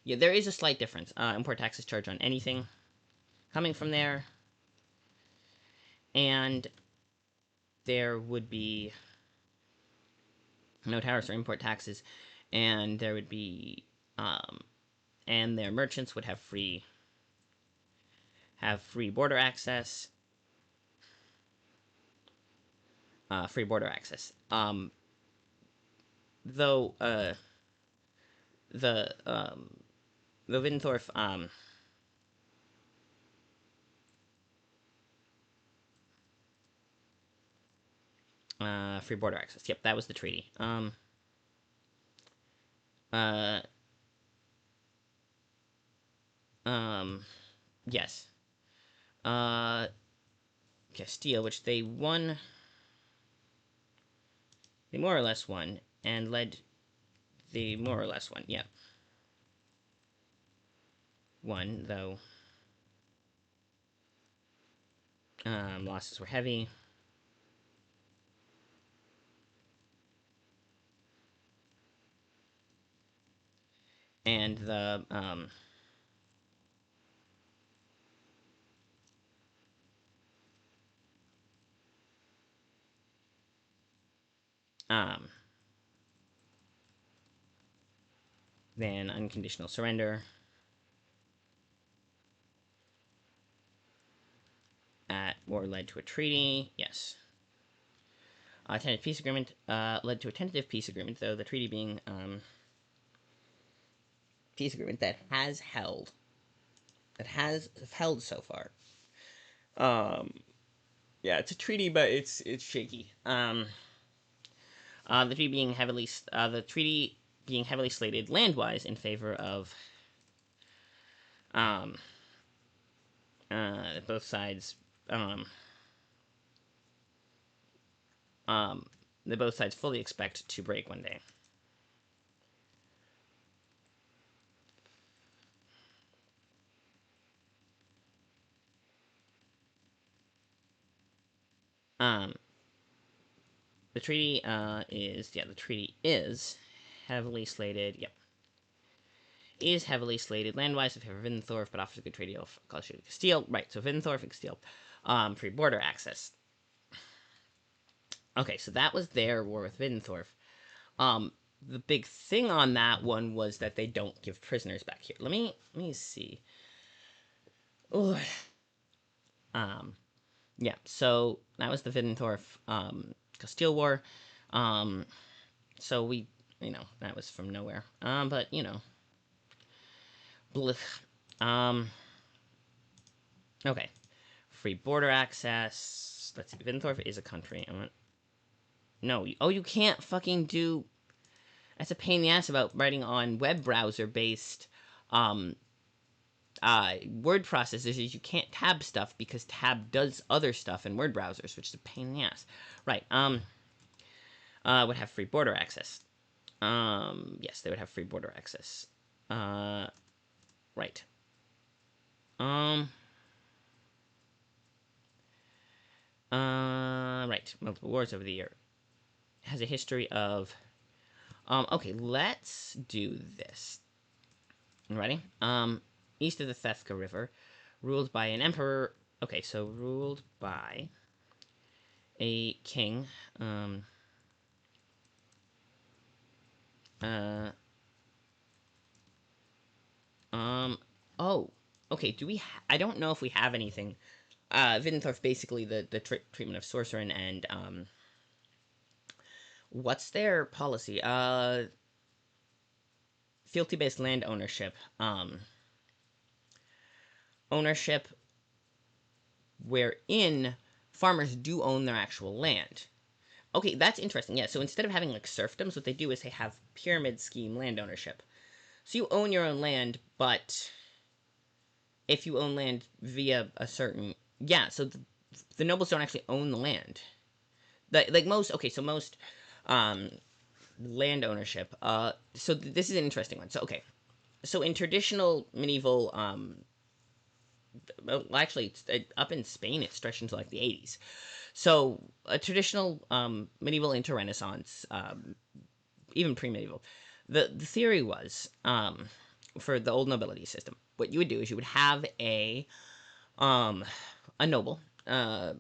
yeah. There is a slight difference. Import taxes charged on anything coming from there, and there would be no tariffs or import taxes, and there would be and their merchants would have free border access. Free border access. Though the the Windthorf free border access. Yep, that was the treaty. Uh, um, Yes. Castile, which they won. They more or less won, and led. They more or less won. Yep. Won, though. Losses were heavy. And the then unconditional surrender at war led to a treaty. Yes. Tentative peace agreement led to a tentative peace agreement, though the treaty being peace agreement that has held so far. Yeah, it's a treaty, but it's shaky. The treaty being heavily slated land-wise in favor of both sides. That both sides fully expect to break one day. The treaty is heavily slated. Yep. Is heavily slated land-wise in favor of Viddenthorf, but offers a good trade deal for Castile. Right, so Viddenthorf and Castile. Free border access. Okay, so that was their war with Viddenthorf. The big thing on that one was that they don't give prisoners back here. Let me see. Ooh. Yeah, so that was the Viddenthorf Castile War. So we, that was from nowhere. But blech. Okay, free border access. Let's see, Viddenthorf is a country. No, you can't fucking do. That's a pain in the ass about writing on web browser based word processors is you can't tab stuff because tab does other stuff in word browsers, which is a pain in the ass. Right. Would have free border access. Yes, they would have free border access. Right. Right. Multiple wars over the year. Has a history of. Okay, let's do this. Ready? East of the Thethka River, ruled by an emperor. Okay, so ruled by a king. Oh, okay. Do we? I don't know if we have anything. Viddenthorf, basically the treatment of Sorcerin and what's their policy? Fealty-based land ownership. Ownership wherein farmers do own their actual land. Okay, that's interesting. Yeah, so instead of having like serfdoms, what they do is they have pyramid scheme land ownership. So you own your own land, but if you own land via a certain so the nobles don't actually own the land. Like most land ownership. So this is an interesting one. So okay, so in traditional medieval well, actually, up in Spain, it stretched into like the 80s. So a traditional medieval into Renaissance, even pre-medieval, the theory was for the old nobility system. What you would do is you would have a noble who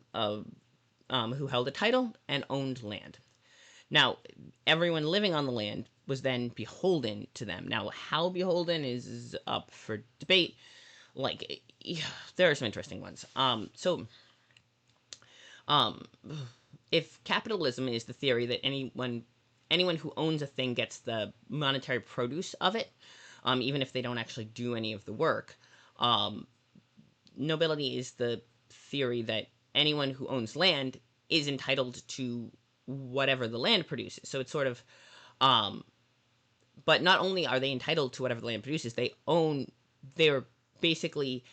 held a title and owned land. Now, everyone living on the land was then beholden to them. Now, how beholden is up for debate. Like, there are some interesting ones. If capitalism is the theory that anyone who owns a thing gets the monetary produce of it, even if they don't actually do any of the work, nobility is the theory that anyone who owns land is entitled to whatever the land produces. So it's sort of, but not only are they entitled to whatever the land produces, they're basically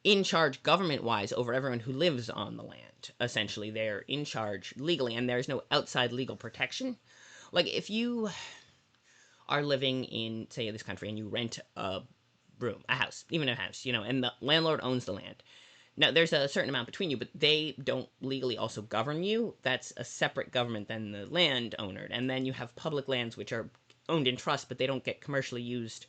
in charge government-wise over everyone who lives on the land. Essentially, they're in charge legally, and there's no outside legal protection. Like, if you are living in, say, this country, and you rent a room, a house, even a house, and the landlord owns the land. Now, there's a certain amount between you, but they don't legally also govern you. That's a separate government than the landowner. And then you have public lands, which are owned in trust, but they don't get commercially used.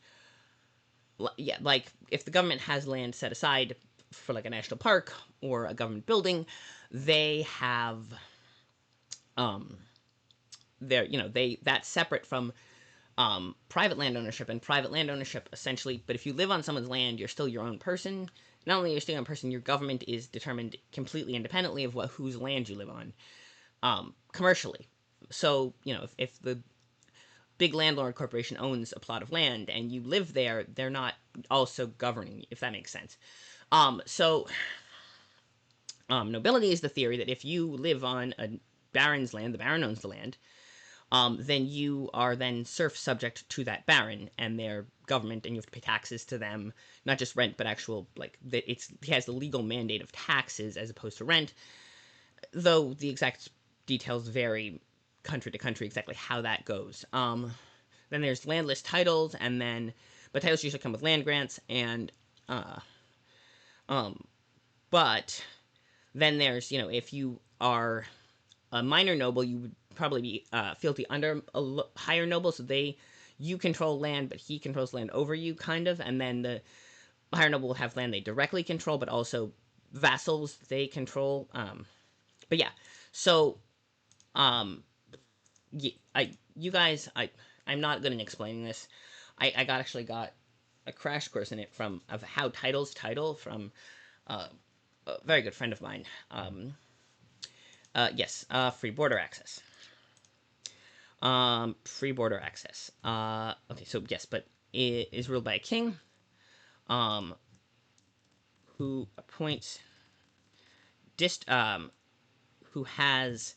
Yeah, like, if the government has land set aside for, like, a national park or a government building, they have, that's separate from private land ownership, and private land ownership essentially, but if you live on someone's land, you're still your own person. Not only are you still your own person, your government is determined completely independently of whose land you live on, commercially. So, if the big landlord corporation owns a plot of land and you live there, they're not also governing you, if that makes sense. Nobility is the theory that if you live on a baron's land, the baron owns the land, then you are then serf subject to that baron and their government, and you have to pay taxes to them, not just rent, but actual, like, he has the legal mandate of taxes as opposed to rent, though the exact details vary country to country exactly how that goes. Then there's landless titles, but titles usually come with land grants, but then there's, if you are a minor noble, you would probably be fealty under a higher noble, so you control land, but he controls land over you, kind of, and then the higher noble will have land they directly control, but also vassals they control. But yeah, so you guys, I'm not good at explaining this. I actually got a crash course in it of how titles title from a very good friend of mine. Yes, free border access. Free border access. Okay, so yes, but it is ruled by a king, who appoints who has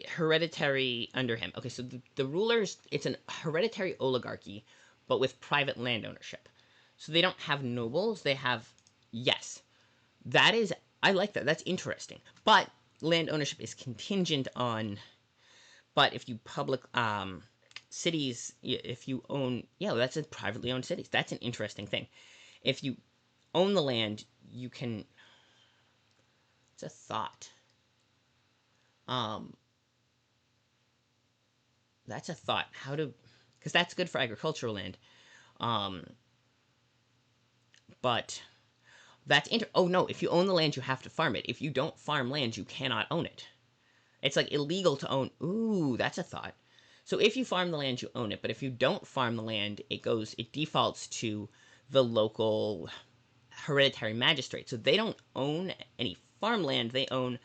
hereditary under him. Okay, so the rulers, it's an hereditary oligarchy, but with private land ownership. So they don't have nobles, they have, yes, that is, I like that, that's interesting. But land ownership is contingent on, but if you cities, if you own, yeah, that's a privately owned cities. That's an interesting thing. If you own the land, you can, it's a thought. That's a thought. Because that's good for agricultural land. But that's oh no, if you own the land, you have to farm it. If you don't farm land, you cannot own it. It's like illegal to own. Ooh, that's a thought. So if you farm the land, you own it. But if you don't farm the land, it defaults to the local hereditary magistrate. So they don't own any farmland. They own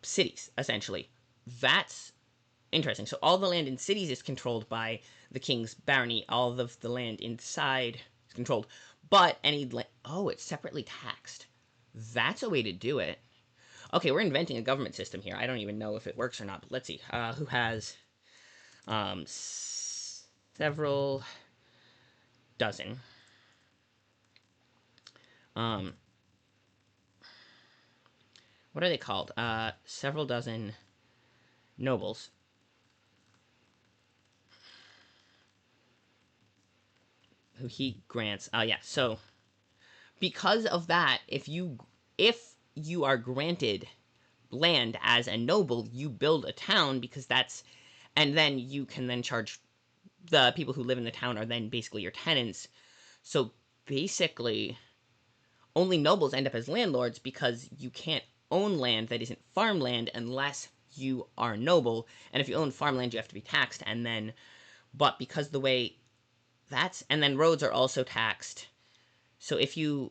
cities, essentially. That's interesting. So all the land in cities is controlled by the king's barony. All of the land inside is controlled. But it's separately taxed. That's a way to do it. Okay, we're inventing a government system here. I don't even know if it works or not, but let's see. Who has several dozen what are they called? Several dozen nobles who he grants. Yeah, so because of that, if you are granted land as a noble, you build a town, because and then you can then charge the people who live in the town are then basically your tenants. So basically, only nobles end up as landlords, because you can't own land that isn't farmland unless you are noble. And if you own farmland, you have to be taxed. But because the way and then roads are also taxed. So if your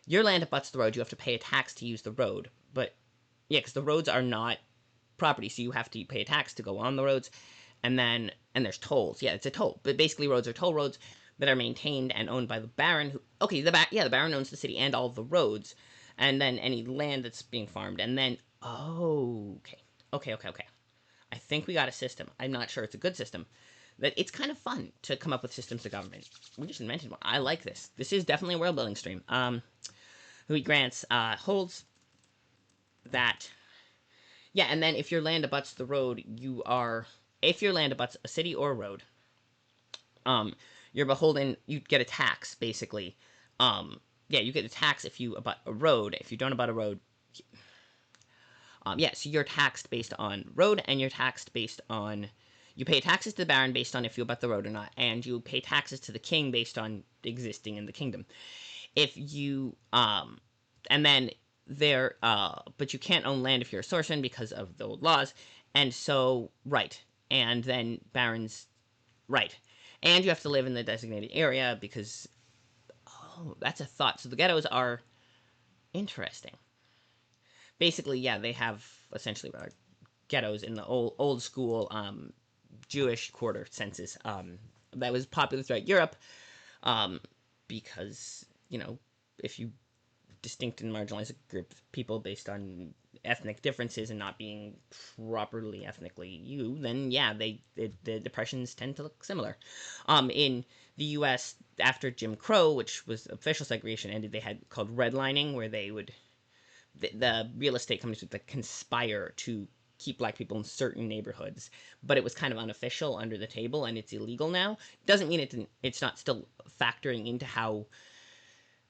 land abuts the road, you have to pay a tax to use the road. But yeah, because the roads are not property, so you have to pay a tax to go on the roads. And there's tolls. Yeah, it's a toll. But basically, roads are toll roads that are maintained and owned by the baron. The baron owns the city and all the roads, and then any land that's being farmed. And then, okay. I think we got a system. I'm not sure it's a good system. that it's kind of fun to come up with systems of government. We just invented one. I like this. This is definitely a world building stream. Hui grants holds that. Yeah, and then if your land abuts the road, if your land abuts a city or a road, you're beholden. You get a tax basically. Yeah, you get a tax if you abut a road. If you don't abut a road, yeah, so you're taxed based on road, and you're taxed based on. You pay taxes to the baron based on if you abut the road or not, and you pay taxes to the king based on existing in the kingdom. If you and then but you can't own land if you're a sorcerer because of the old laws, and so right, and then barons, right, and you have to live in the designated area because that's a thought. So the ghettos are interesting. Basically, yeah, they have essentially ghettos in the old school Jewish quarter census that was popular throughout Europe because if you distinct and marginalize a group of people based on ethnic differences and not being properly ethnically then yeah, the depressions tend to look similar. In the U.S. after Jim Crow, which was official segregation ended, they had called redlining, where they would the real estate companies would conspire to keep black people in certain neighborhoods, but it was kind of unofficial under the table, and it's illegal now. Doesn't mean it's not still factoring into how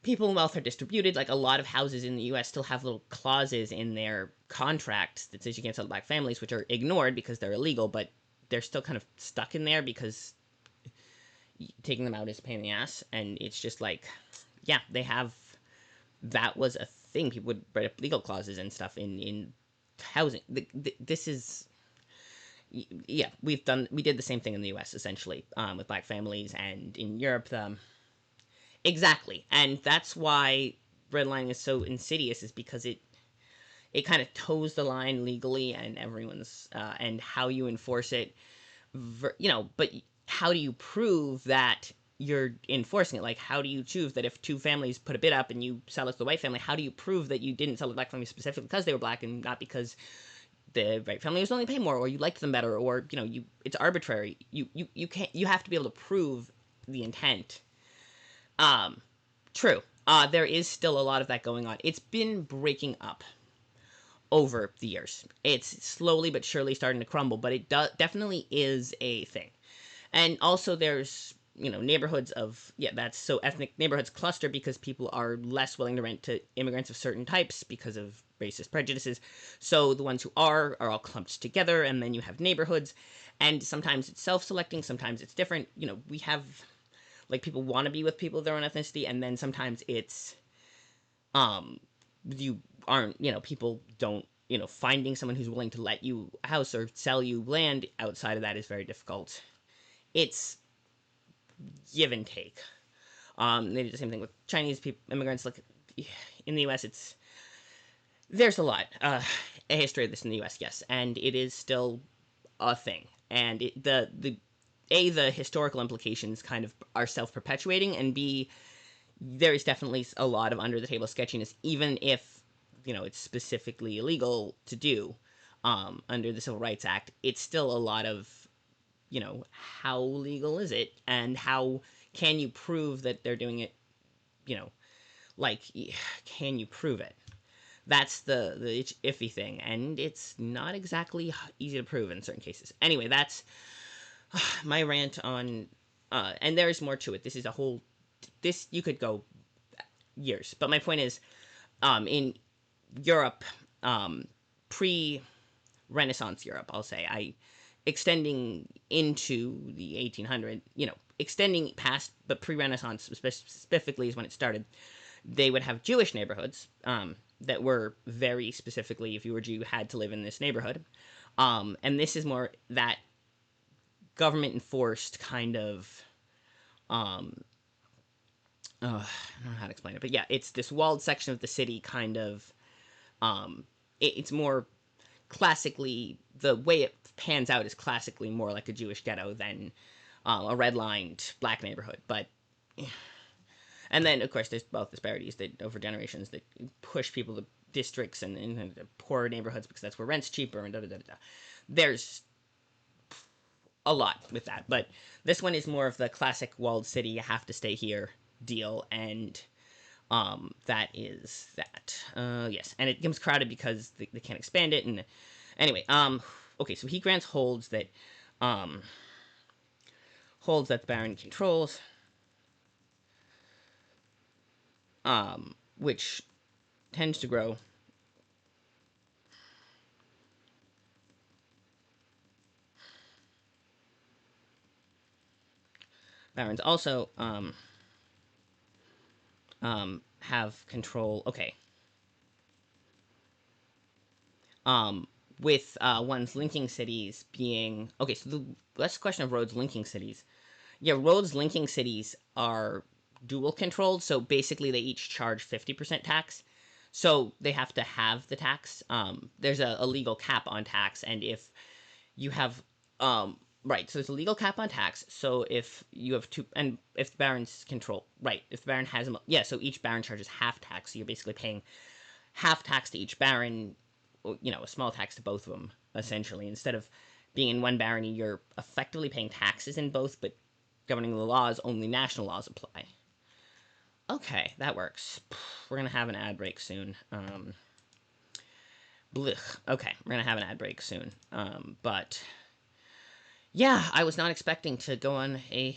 people in wealth are distributed. Like a lot of houses in the U.S. still have little clauses in their contracts that says you can't sell to black families, which are ignored because they're illegal, but they're still kind of stuck in there because taking them out is a pain in the ass. And it's just like, yeah, they have. That was a thing. People would write up legal clauses and stuff in housing. This is. Yeah, we did the same thing in the U.S. essentially with black families, and in Europe, exactly, and that's why redlining is so insidious, is because it kind of toes the line legally, and everyone's and how you enforce it, but how do you prove that you're enforcing it? Like, how do you choose that if two families put a bid up and you sell it to the white family, how do you prove that you didn't sell to the black family specifically because they were black and not because the white family was willing to pay more, or you liked them better, or it's arbitrary. You can't. You have to be able to prove the intent. True. There is still a lot of that going on. It's been breaking up over the years. It's slowly but surely starting to crumble, but it definitely is a thing. And also there's, neighborhoods of, yeah, that's so ethnic neighborhoods cluster because people are less willing to rent to immigrants of certain types because of racist prejudices. So the ones who are all clumped together, and then you have neighborhoods, and sometimes it's self-selecting, sometimes it's different. We have, like, people want to be with people of their own ethnicity, and then sometimes it's you aren't, people don't, finding someone who's willing to let you a house or sell you land outside of that is very difficult. It's give and take. They do the same thing with Chinese immigrants. Like in the U.S., there's a lot a history of this in the U.S. Yes, and it is still a thing. And the historical implications kind of are self-perpetuating, and B, there is definitely a lot of under the table sketchiness, even if it's specifically illegal to do under the Civil Rights Act. It's still a lot of how legal is it, and how can you prove that they're doing it, like, can you prove it? That's the iffy thing, and it's not exactly easy to prove in certain cases. Anyway, that's my rant on and there's more to it. This is a whole, this you could go years, but my point is, in Europe, pre-Renaissance Europe, I'll say, extending into the 1800s, extending past, but pre-Renaissance specifically is when it started. They would have Jewish neighborhoods that were very specifically, if you were Jew, you had to live in this neighborhood. And this is more that government enforced kind of, I don't know how to explain it, but yeah, it's this walled section of the city kind of, it's more classically, the way it pans out is classically more like a Jewish ghetto than a redlined black neighborhood. But and then of course there's both disparities that over generations that push people to districts and poorer neighborhoods because that's where rent's cheaper and da da da da. There's a lot with that. But this one is more of the classic walled city, you have to stay here deal, and that is that. Yes, and it becomes crowded because they can't expand it. And anyway, okay, so he grants um, holds that the Baron controls, which tends to grow. Barons also have control. Okay. With one's linking cities being okay. So that's the question of roads linking cities. Yeah, roads linking cities are dual controlled, so basically they each charge 50% tax. So they have to have the tax. There's a legal cap on tax, and if you have right, so there's a legal cap on tax. So if you have two, and if the baron's control, right, if the baron has yeah, so each baron charges half tax. So you're basically paying half tax to each baron, you know, a small tax to both of them essentially. Instead of being in one barony, you're effectively paying taxes in both, but governing the laws, only national laws apply. Okay, that works. We're gonna have an ad break soon. Blech. Okay, we're gonna have an ad break soon. But yeah, I was not expecting to go on a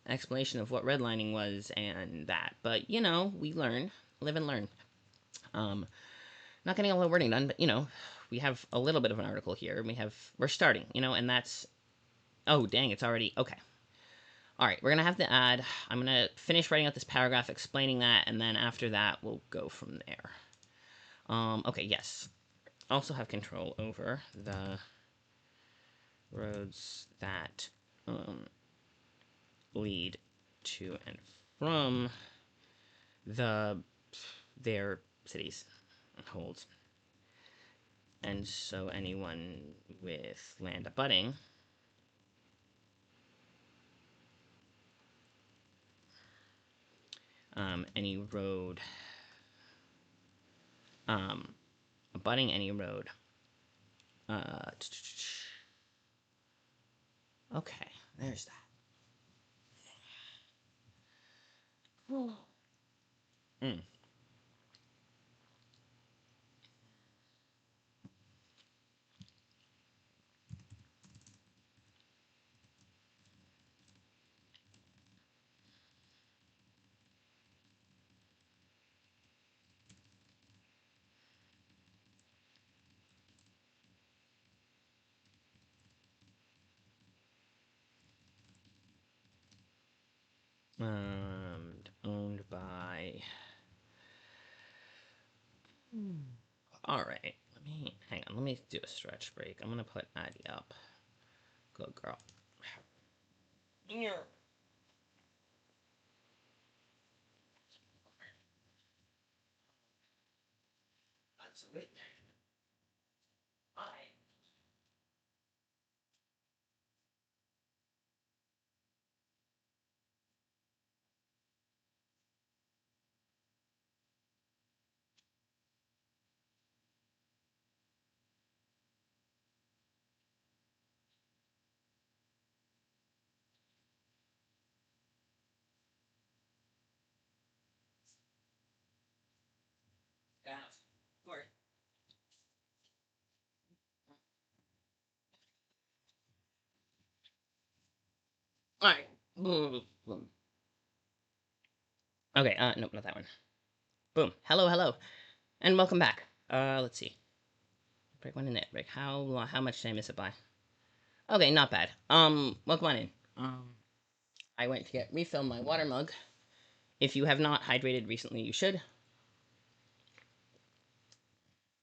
explanation of what redlining was and that, but you know, we learn, live and learn. Not getting all the wording done, but you know, we have a little bit of an article here. We're starting, you know, and that's oh dang, it's already okay. All right, we're gonna have the ad. I'm gonna finish writing out this paragraph explaining that, and then after that, we'll go from there. Okay, yes. Also have control over the roads that lead to and from their cities and holds. And so anyone with land abutting any road abutting any road okay, there's that. Mm. Owned by. All right. Hang on. Let me do a stretch break. I'm gonna put Addie up. Good girl. Yeah. That's a bit. All right. Yeah. Sorry. All right. Boom. Okay. Nope, not that one. Boom. Hello, hello, and welcome back. Let's see. Break one in it. Break. How much time is it by? Okay, not bad. Welcome on in. I went to refill my water mug. If you have not hydrated recently, you should.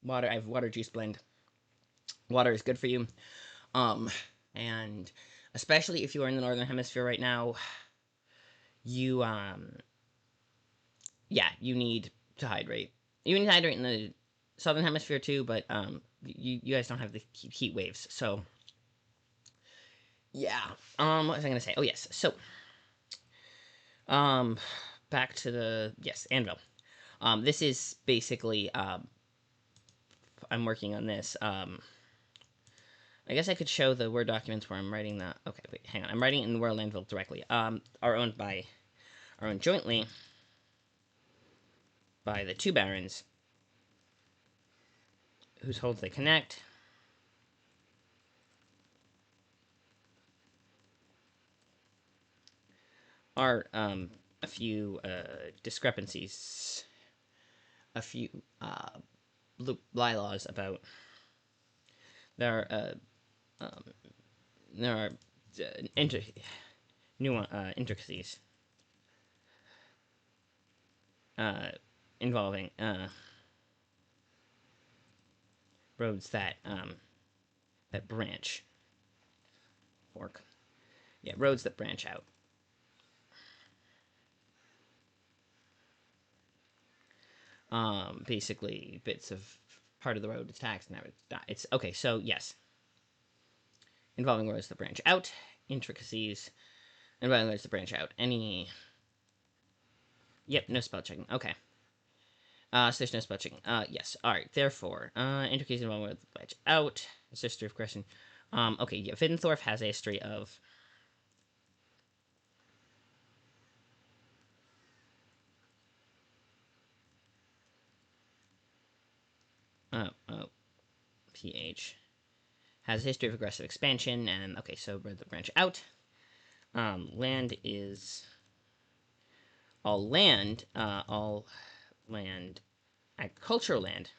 Water. I have water juice blend. Water is good for you. Um, and especially if you are in the northern hemisphere right now, you yeah, you need to hydrate. You need to hydrate in the southern hemisphere too, but you guys don't have the heat waves, so yeah. What was I gonna say? Oh yes, so um, back to the yes anvil. This is basically I'm working on this I guess I could show the Word documents where I'm writing that. Okay, wait, hang on. I'm writing it in World Landville directly. Are owned jointly by the two barons, whose holds they connect. Are a few discrepancies, a few bylaws about there um, there are intricacies involving roads that branch roads that branch out. Basically bits of part of the road is taxed, and now it's okay. So yes, involving roads that branch out, intricacies involving roads that branch out. Any? Yep, no spell checking. Okay. So there's no spell checking. Yes. All right. Therefore, intricacies involving roads that branch out. It's history of question. Okay. Yeah. Viddenthorf has a history of. PH has a history of aggressive expansion, and okay, so roads that branch out. Land is all land, agricultural land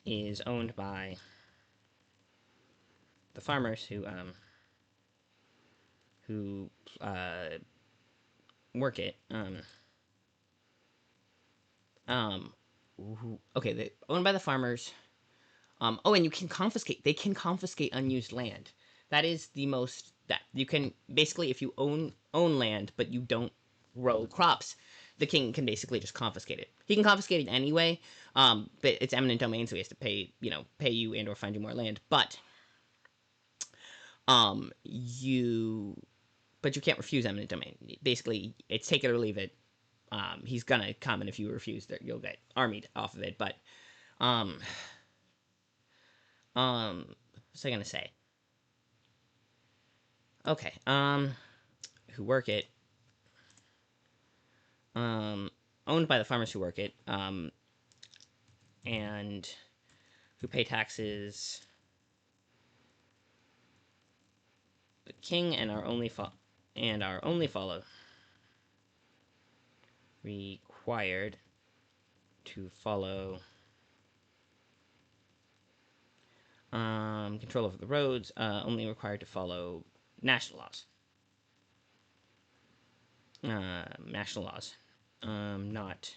is owned by the farmers who work it. Okay, they owned by the farmers. And you can confiscate. They can confiscate unused land. That is the most that you can basically, if you own land but you don't grow crops, the king can basically just confiscate it. He can confiscate it anyway. But it's eminent domain, so he has to pay you and or find you more land. But you can't refuse eminent domain. Basically, it's take it or leave it. He's gonna come, and if you refuse, you'll get armied off of it. But what's I gonna say? Okay, who work it? Owned by the farmers who work it, and who pay taxes. The king and our only follow required to follow control over the roads, only required to follow national laws. Not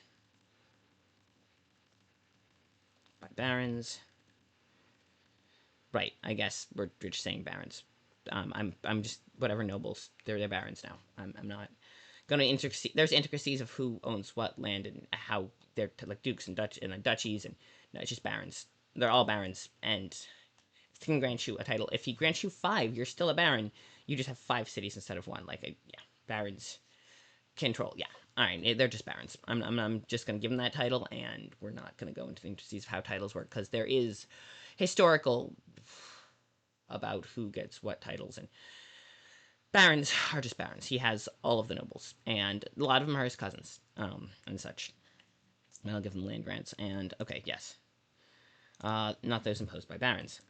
by barons. Right, I guess we're just saying barons. I'm just whatever nobles. They're barons now. I'm not going to intercede. There's intricacies of who owns what land and how they're like dukes and duchies, and no, it's just barons. They're all barons, and if he can grant you a title, if he grants you 5, you're still a baron. You just have 5 cities instead of 1. Barons control. Yeah, all right, they're just barons. I'm just going to give them that title, and we're not going to go into the intricacies of how titles work because there is historical about who gets what titles, and barons are just barons. He has all of the nobles, and a lot of them are his cousins, and such. And I'll give them land grants, and okay, yes. Not those imposed by barons.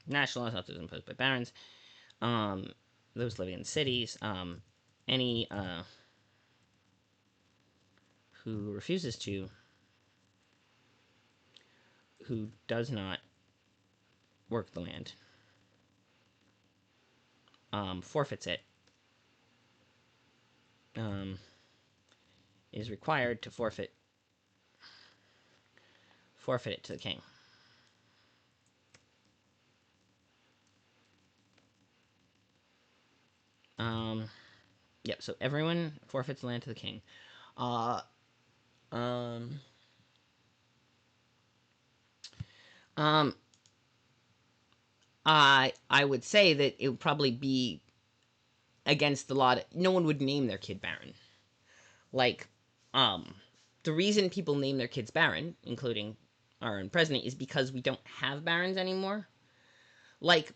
National laws, not those imposed by barons. Those living in cities. Any who refuses to, who does not work the land, forfeits it, is required to forfeit it to the king. Yep, so everyone forfeits land to the king. I would say that it would probably be against the law. No one would name their kid Baron. Like, the reason people name their kids Baron, including our own president, is because we don't have barons anymore. Like,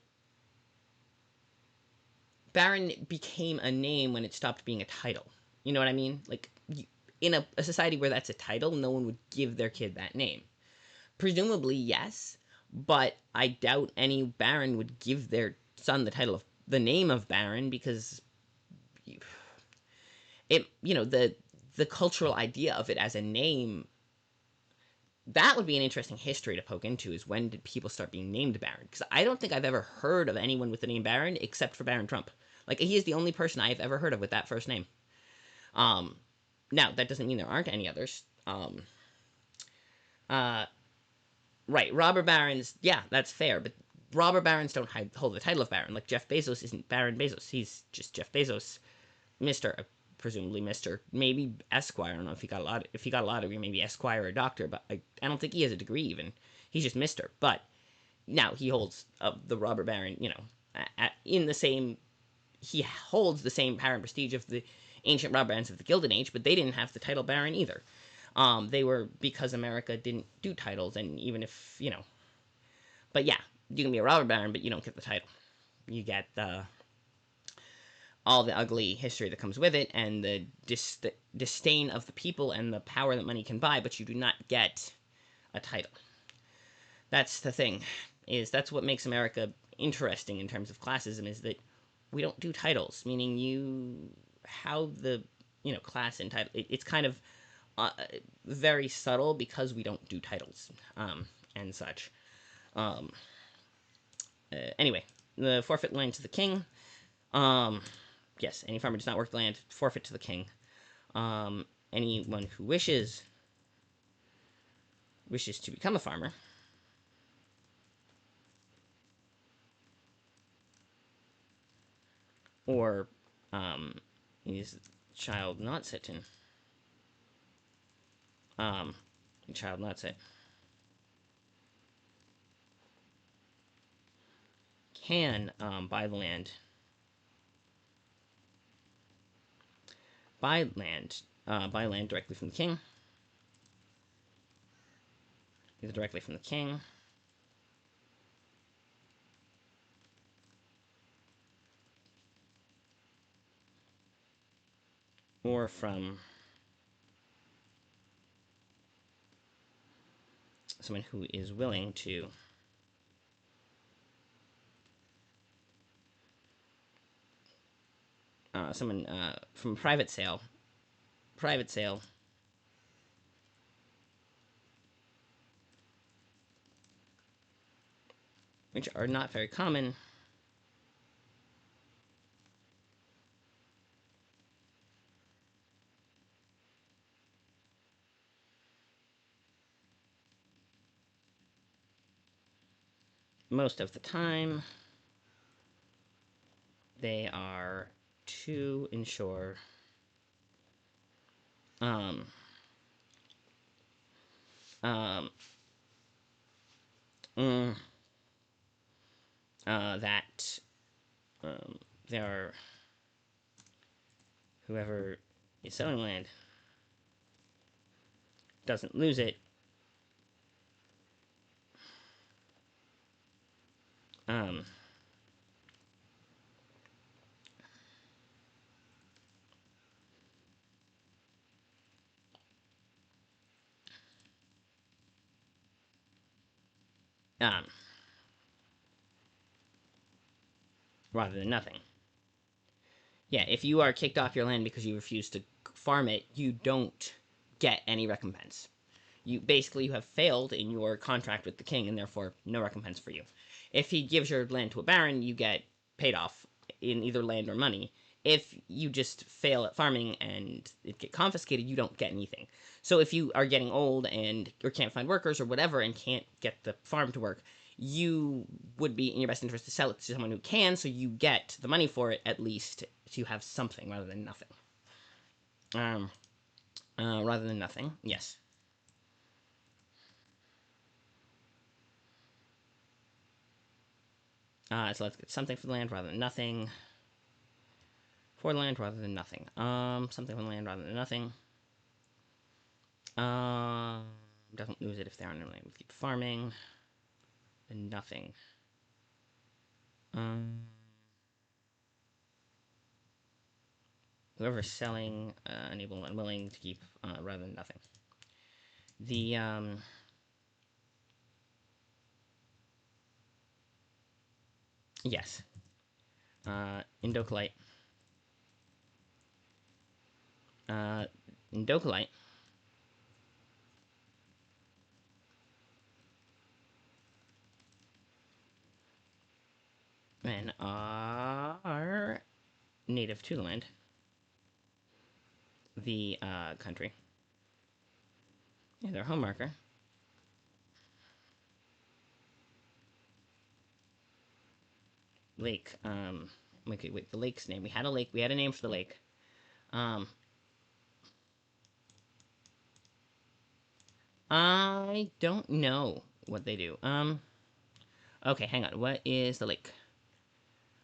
Baron became a name when it stopped being a title. You know what I mean? Like, in a society where that's a title, no one would give their kid that name. Presumably, yes, but I doubt any baron would give their son the title of the name of baron, because the cultural idea of it as a name, that would be an interesting history to poke into, is when did people start being named baron? Because I don't think I've ever heard of anyone with the name Baron except for Baron Trump. Like, he is the only person I've ever heard of with that first name. Now, that doesn't mean there aren't any others. Right, robber barons, yeah, that's fair, but robber barons don't hold the title of baron. Like, Jeff Bezos isn't Baron Bezos, he's just Jeff Bezos. Mr., presumably Mr., maybe Esquire. I don't know if he got a lot of maybe Esquire or Doctor, but I don't think he has a degree even. He's just Mr. But now he holds the robber baron, in the same, he holds the same power and prestige of the ancient robber barons of the Gilded Age, but they didn't have the title baron either. They were, because America didn't do titles, and even if, but yeah, you can be a robber baron, but you don't get the title. You get all the ugly history that comes with it, and the disdain of the people, and the power that money can buy, but you do not get a title. That's the thing, that's what makes America interesting in terms of classism, is that we don't do titles, meaning how the, class and title, it's kind of very subtle, because we don't do titles, and such. Anyway, the forfeit land to the king. Yes, any farmer does not work the land, forfeit to the king. Anyone who wishes to become a farmer, or is child not certain, child not set, can buy the land, buy land directly from the king, either directly from the king, or from someone who is willing to someone from private sale, which are not very common. Most of the time, they are to ensure um, um, mm, that there are, whoever is selling land doesn't lose it. Um, um, rather than nothing. Yeah, if you are kicked off your land because you refuse to farm it, you don't get any recompense. You have failed in your contract with the king, and therefore no recompense for you. If he gives your land to a baron, you get paid off in either land or money. If you just fail at farming and it get confiscated, you don't get anything. So if you are getting old and or can't find workers or whatever and can't get the farm to work, you would be in your best interest to sell it to someone who can, so you get the money for it, at least to have something rather than nothing. Rather than nothing, yes. So let's get something for the land rather than nothing. For the land rather than nothing. Something for the land rather than nothing. Doesn't lose it if they're on their land. We keep farming. And nothing. Whoever's selling, unable and willing to keep, rather than nothing. The, yes. Indokalite. Indokalite. And are native to the land. The, country. Yeah, their home marker. Lake, wait, the lake's name. We had a lake, we had a name for the lake. I don't know what they do. Okay, hang on. What is the lake?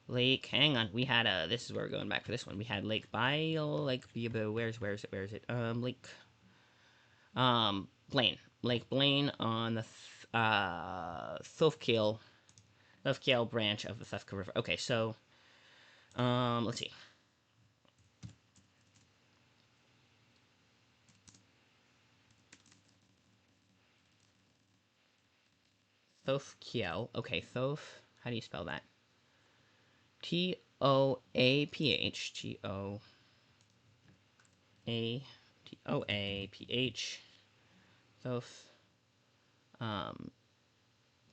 Lake, hang on. We had this is where we're going back for this one. We had Lake Bile, Lake Biabo, where is it? Lake, Blaine. Lake Blaine on the, Thufkiel branch of the Thufka River. Okay, so, let's see. Thofkiel. Okay, Thof. How do you spell that? Toaph. Toaph. Thof.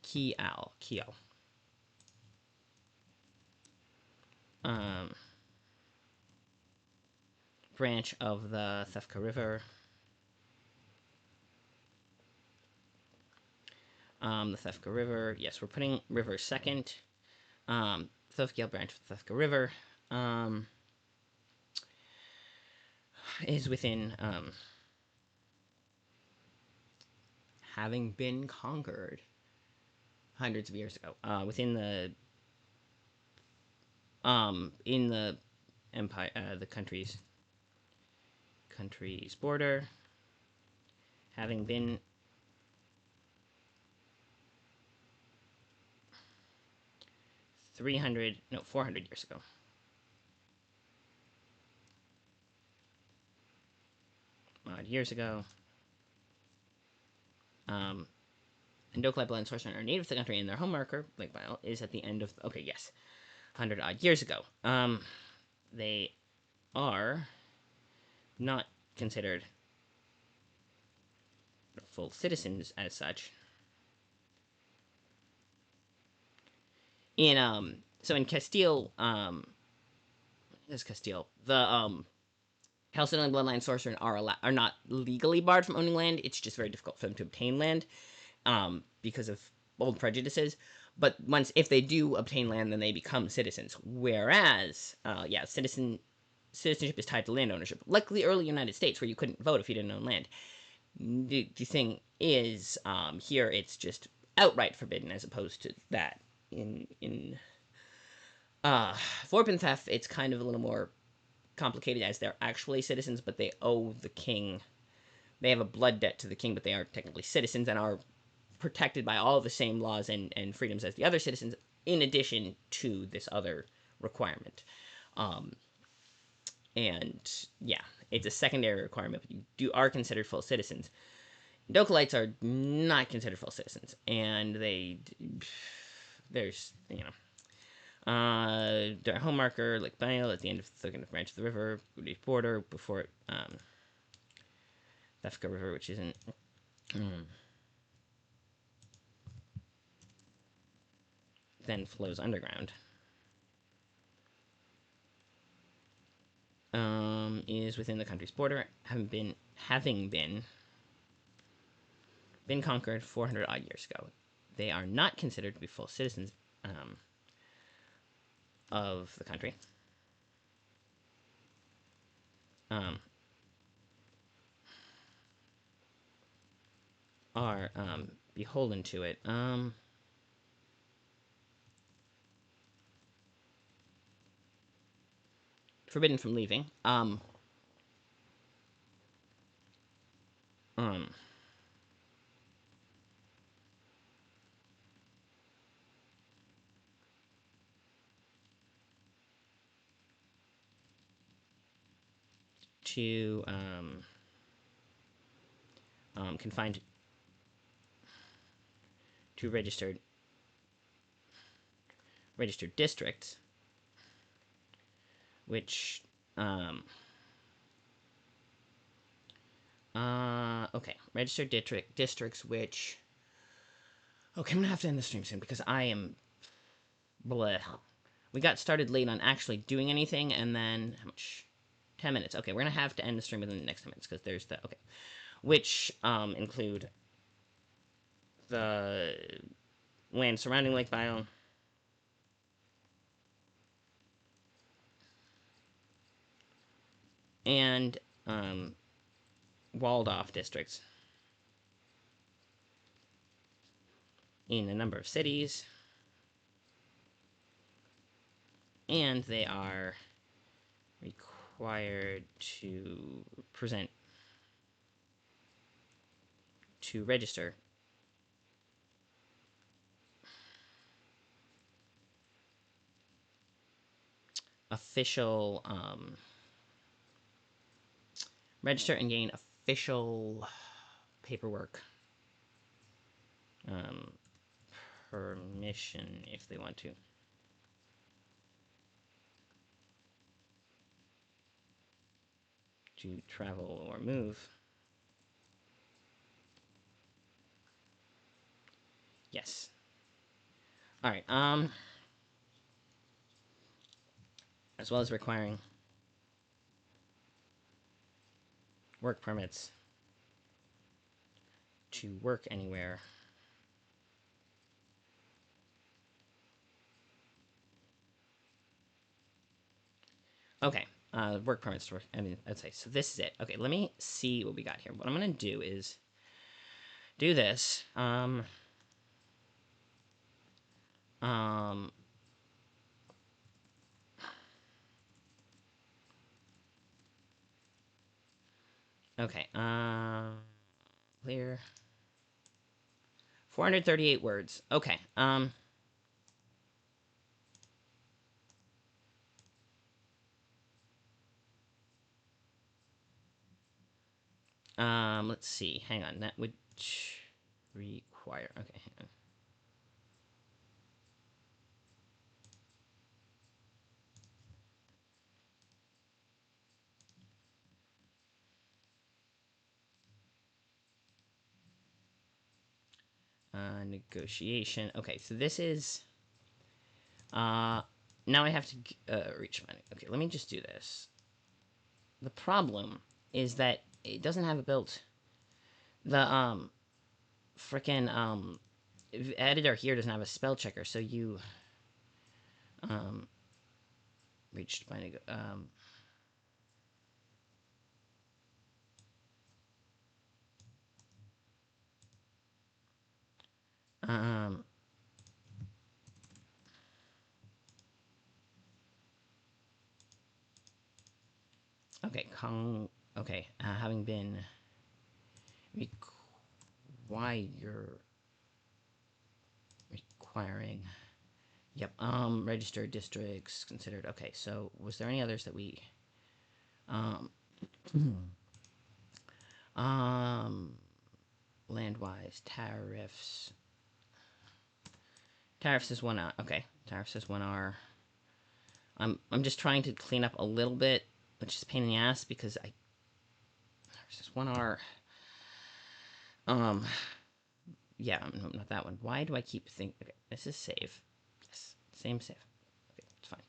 Kial. Kiel. Branch of the Thefka River. The Thefka River. Yes, we're putting river second. Thefkiel branch of the Thefka River. Is within, having been conquered hundreds of years ago. Within the, in the empire, the country's border, having been 400 years ago. Odd years ago. Indokalite Blood and Sorcerer are native to the country, and their home marker, Lake Bile, is at the end of, okay, yes, 100 odd years ago. They are not considered full citizens as such. So in Castile, this Castile, the, Chalcedonian bloodline sorcerers are not legally barred from owning land. It's just very difficult for them to obtain land, because of old prejudices. But if they do obtain land, then they become citizens. Whereas, citizenship is tied to land ownership, like the early United States, where you couldn't vote if you didn't own land. The thing is, here it's just outright forbidden, as opposed to that in Vorpin Theft. It's kind of a little more complicated, as they're actually citizens, but they owe the king. They have a blood debt to the king, but they are technically citizens and are protected by all the same laws and freedoms as the other citizens, in addition to this other requirement. And yeah, it's a secondary requirement, but you are considered full citizens. Dokalites are not considered full citizens, and there's, their home marker, Lake Bile, at the end of the branch of the river, British border, before it, Thefka River, which isn't, then flows underground. Is within the country's border, having been conquered 400 odd years ago. They are not considered to be full citizens, of the country. Are beholden to it. Forbidden from leaving. to confined to registered districts, which okay, registered districts which. Okay, I'm gonna have to end the stream soon because I am. Bleh. We got started late on actually doing anything, and then how much? 10 minutes. Okay, we're gonna have to end the stream within the next 10 minutes because there's the okay, which include the land surrounding Lake Biome, and walled off districts in a number of cities, and they are required to present to register official register and gain official paperwork permission if they want to travel or move. Yes. All right. As well as requiring work permits to work anywhere. Okay. Work permits to work. I mean, I'd say so. This is it. Okay. Let me see what we got here. What I'm gonna do is do this. Okay. Clear. 438 words. Okay. Let's see. Hang on. That would require. Okay. Hang on. Negotiation. Okay, so this is. Now I have to reach money. Okay, let me just do this. The problem is that it doesn't have it built. The frickin' editor here doesn't have a spell checker, so you reached my okay, okay, having been requiring. Yep. Registered districts considered. Okay. So, was there any others that we? Land-wise tariffs. Tariffs is 1 hour. Okay. Tariffs is 1 hour. I'm just trying to clean up a little bit, which is a pain in the ass because tariffs is 1 hour. Yeah, not that one. Why do I keep thinking? Okay, this is save. Yes, same save. Okay, it's fine.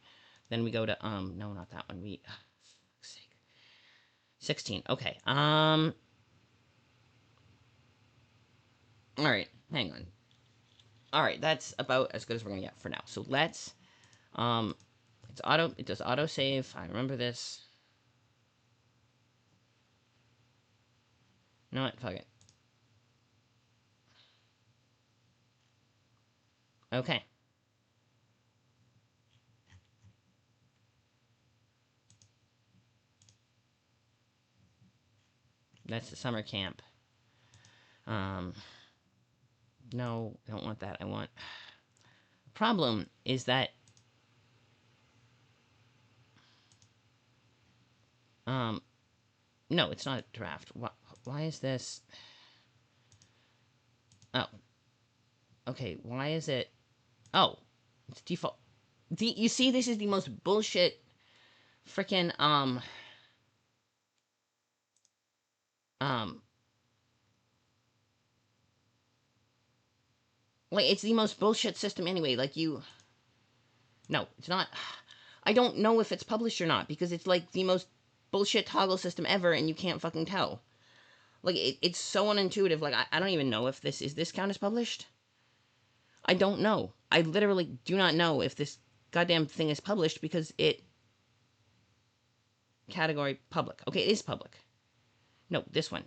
Then we go to no, not that one. We, fuck's sake. 16. Okay. All right. Hang on. All right, that's about as good as we're gonna get for now. So let's it's auto. It does auto save. I remember this. You know what? Fuck it. Okay. That's the summer camp. No, I don't want that. I want. The problem is that No, it's not a draft. Why is this? Oh. Okay, why is it... Oh. It's default. You see, this is the most bullshit freaking, um... Like, it's the most bullshit system anyway. Like, you... No, it's not. I don't know if it's published or not, because it's, like, the most bullshit toggle system ever, and you can't fucking tell. Like, it's so unintuitive. Like, I don't even know if this... Is this count as published? I don't know. I literally do not know if this goddamn thing is published, because it... Category public. Okay, it is public. No, this one.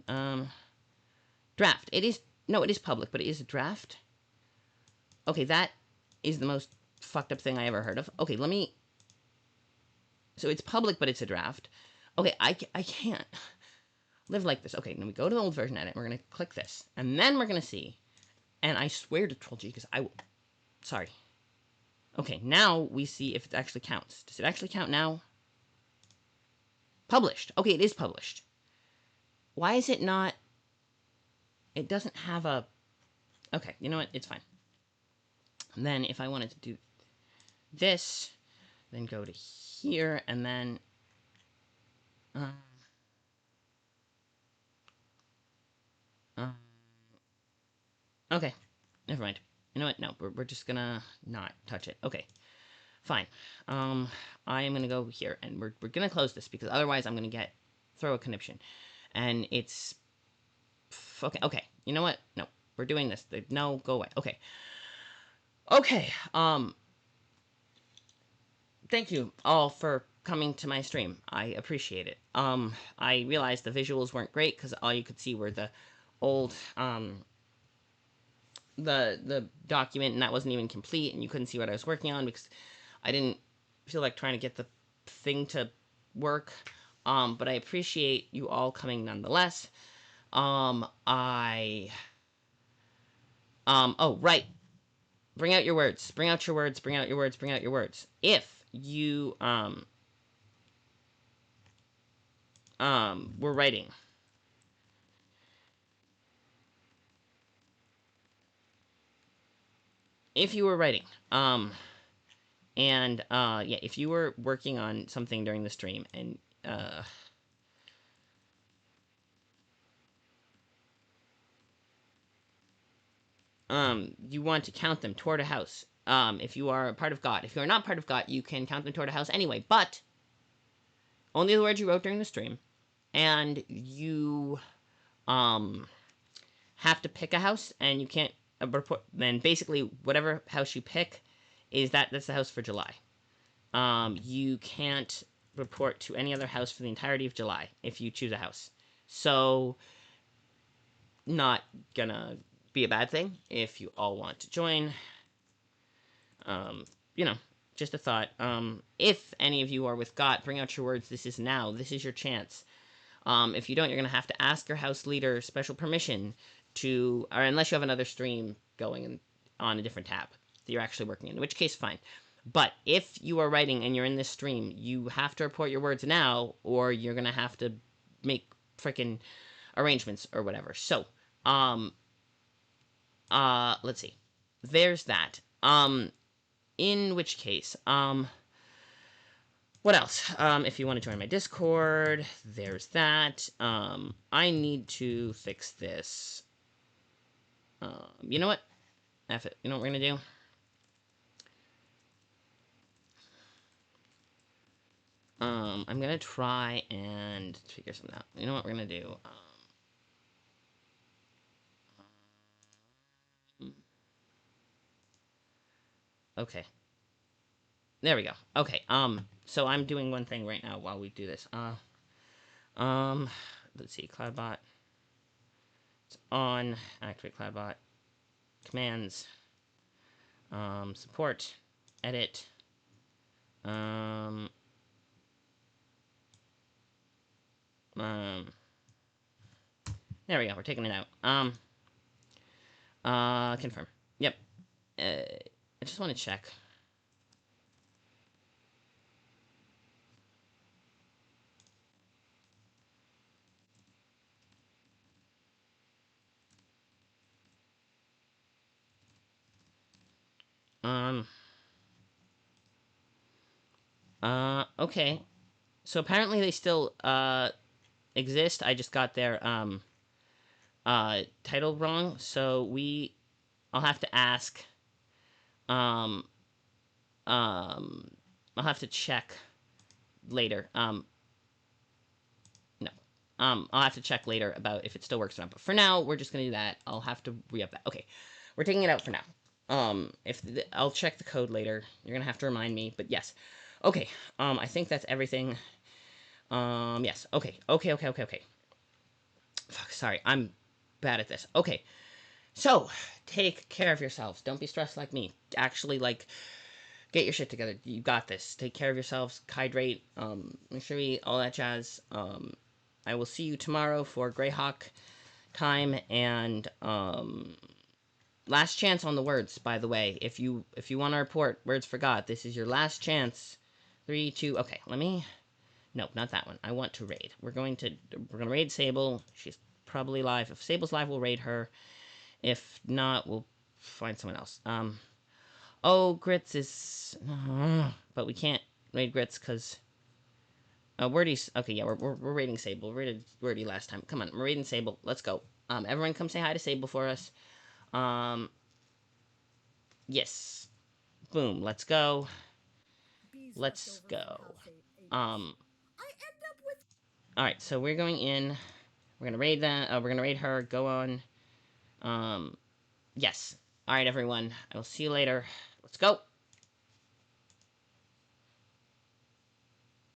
Draft. It is... No, it is public, but it is a draft. Okay, that is the most fucked up thing I ever heard of. Okay, let me... So it's public, but it's a draft. Okay, I can't live like this. Okay, then we go to the old version edit. We're going to click this. And then we're going to see. And I swear to Troll G, because I will... Sorry. Okay, now we see if it actually counts. Does it actually count now? Published. Okay, it is published. Why is it not... It doesn't have a... Okay, you know what? It's fine. And then if I wanted to do this, then go to here, and then... Okay, never mind. You know what? No, we're just gonna not touch it. Okay, fine. I am gonna go here, and we're gonna close this, because otherwise I'm gonna throw a conniption. And it's... Okay, you know what? No, we're doing this. No, go away. Okay. Okay, thank you all for coming to my stream. I appreciate it. I realized the visuals weren't great, because all you could see were the old, the document, and that wasn't even complete, and you couldn't see what I was working on, because I didn't feel like trying to get the thing to work. But I appreciate you all coming nonetheless. Oh, right. Bring out your words. Bring out your words. Bring out your words. Bring out your words. If you, were writing. If you were writing, and, yeah, if you were working on something during the stream, and, you want to count them toward a house, if you are part of GOT. If you are not part of GOT, you can count them toward a house anyway, but only the words you wrote during the stream, and you, have to pick a house, and you can't report. Then basically, whatever house you pick, that's the house for July. You can't report to any other house for the entirety of July if you choose a house. So, not gonna be a bad thing if you all want to join. You know, just a thought. If any of you are with GOT, bring out your words. This is now. This is your chance. If you don't, you're gonna have to ask your house leader special permission to, or unless you have another stream going on a different tab that you're actually working in which case, fine. But if you are writing and you're in this stream, you have to report your words now, or you're gonna have to make freaking arrangements or whatever. So, let's see. There's that. In which case, what else? If you want to join my Discord, there's that. I need to fix this. You know what? F it. You know what we're gonna do? I'm gonna try and figure something out. You know what we're gonna do? Okay. There we go. Okay, so I'm doing one thing right now while we do this. Let's see, CloudBot. It's on. Activate CloudBot. Commands. Support. Edit. There we go. We're taking it out. Confirm. Yep. I just want to check. Um. Okay. So apparently they still exist. I just got their title wrong. So I'll have to ask. Um. Um. I'll have to check later. No. I'll have to check later about if it still works or not. But for now, we're just gonna do that. I'll have to re-up that. Okay, we're taking it out for now. I'll check the code later. You're gonna have to remind me. But yes. Okay. I think that's everything. Yes. Okay. Okay. Fuck. Sorry. I'm bad at this. Okay. So, take care of yourselves. Don't be stressed like me. Actually, like, get your shit together. You got this. Take care of yourselves. Hydrate. Make sure you eat all that jazz. I will see you tomorrow for Greyhawk time and last chance on the words. By the way, if you want to report words forgot, this is your last chance. 3, 2. Okay, let me. No, not that one. I want to raid. We're gonna raid Sable. She's probably live. If Sable's live, we'll raid her. If not, we'll find someone else. Oh, Grits is, but we can't raid Grits because Wordy's okay. Yeah, we're raiding Sable. We raided Wordy last time. Come on, we're raiding Sable. Let's go. Everyone, come say hi to Sable for us. Yes. Boom. Let's go. Let's go. All right. So we're going in. We're gonna raid that. We're gonna raid her. Go on. Yes. All right, everyone. I will see you later. Let's go.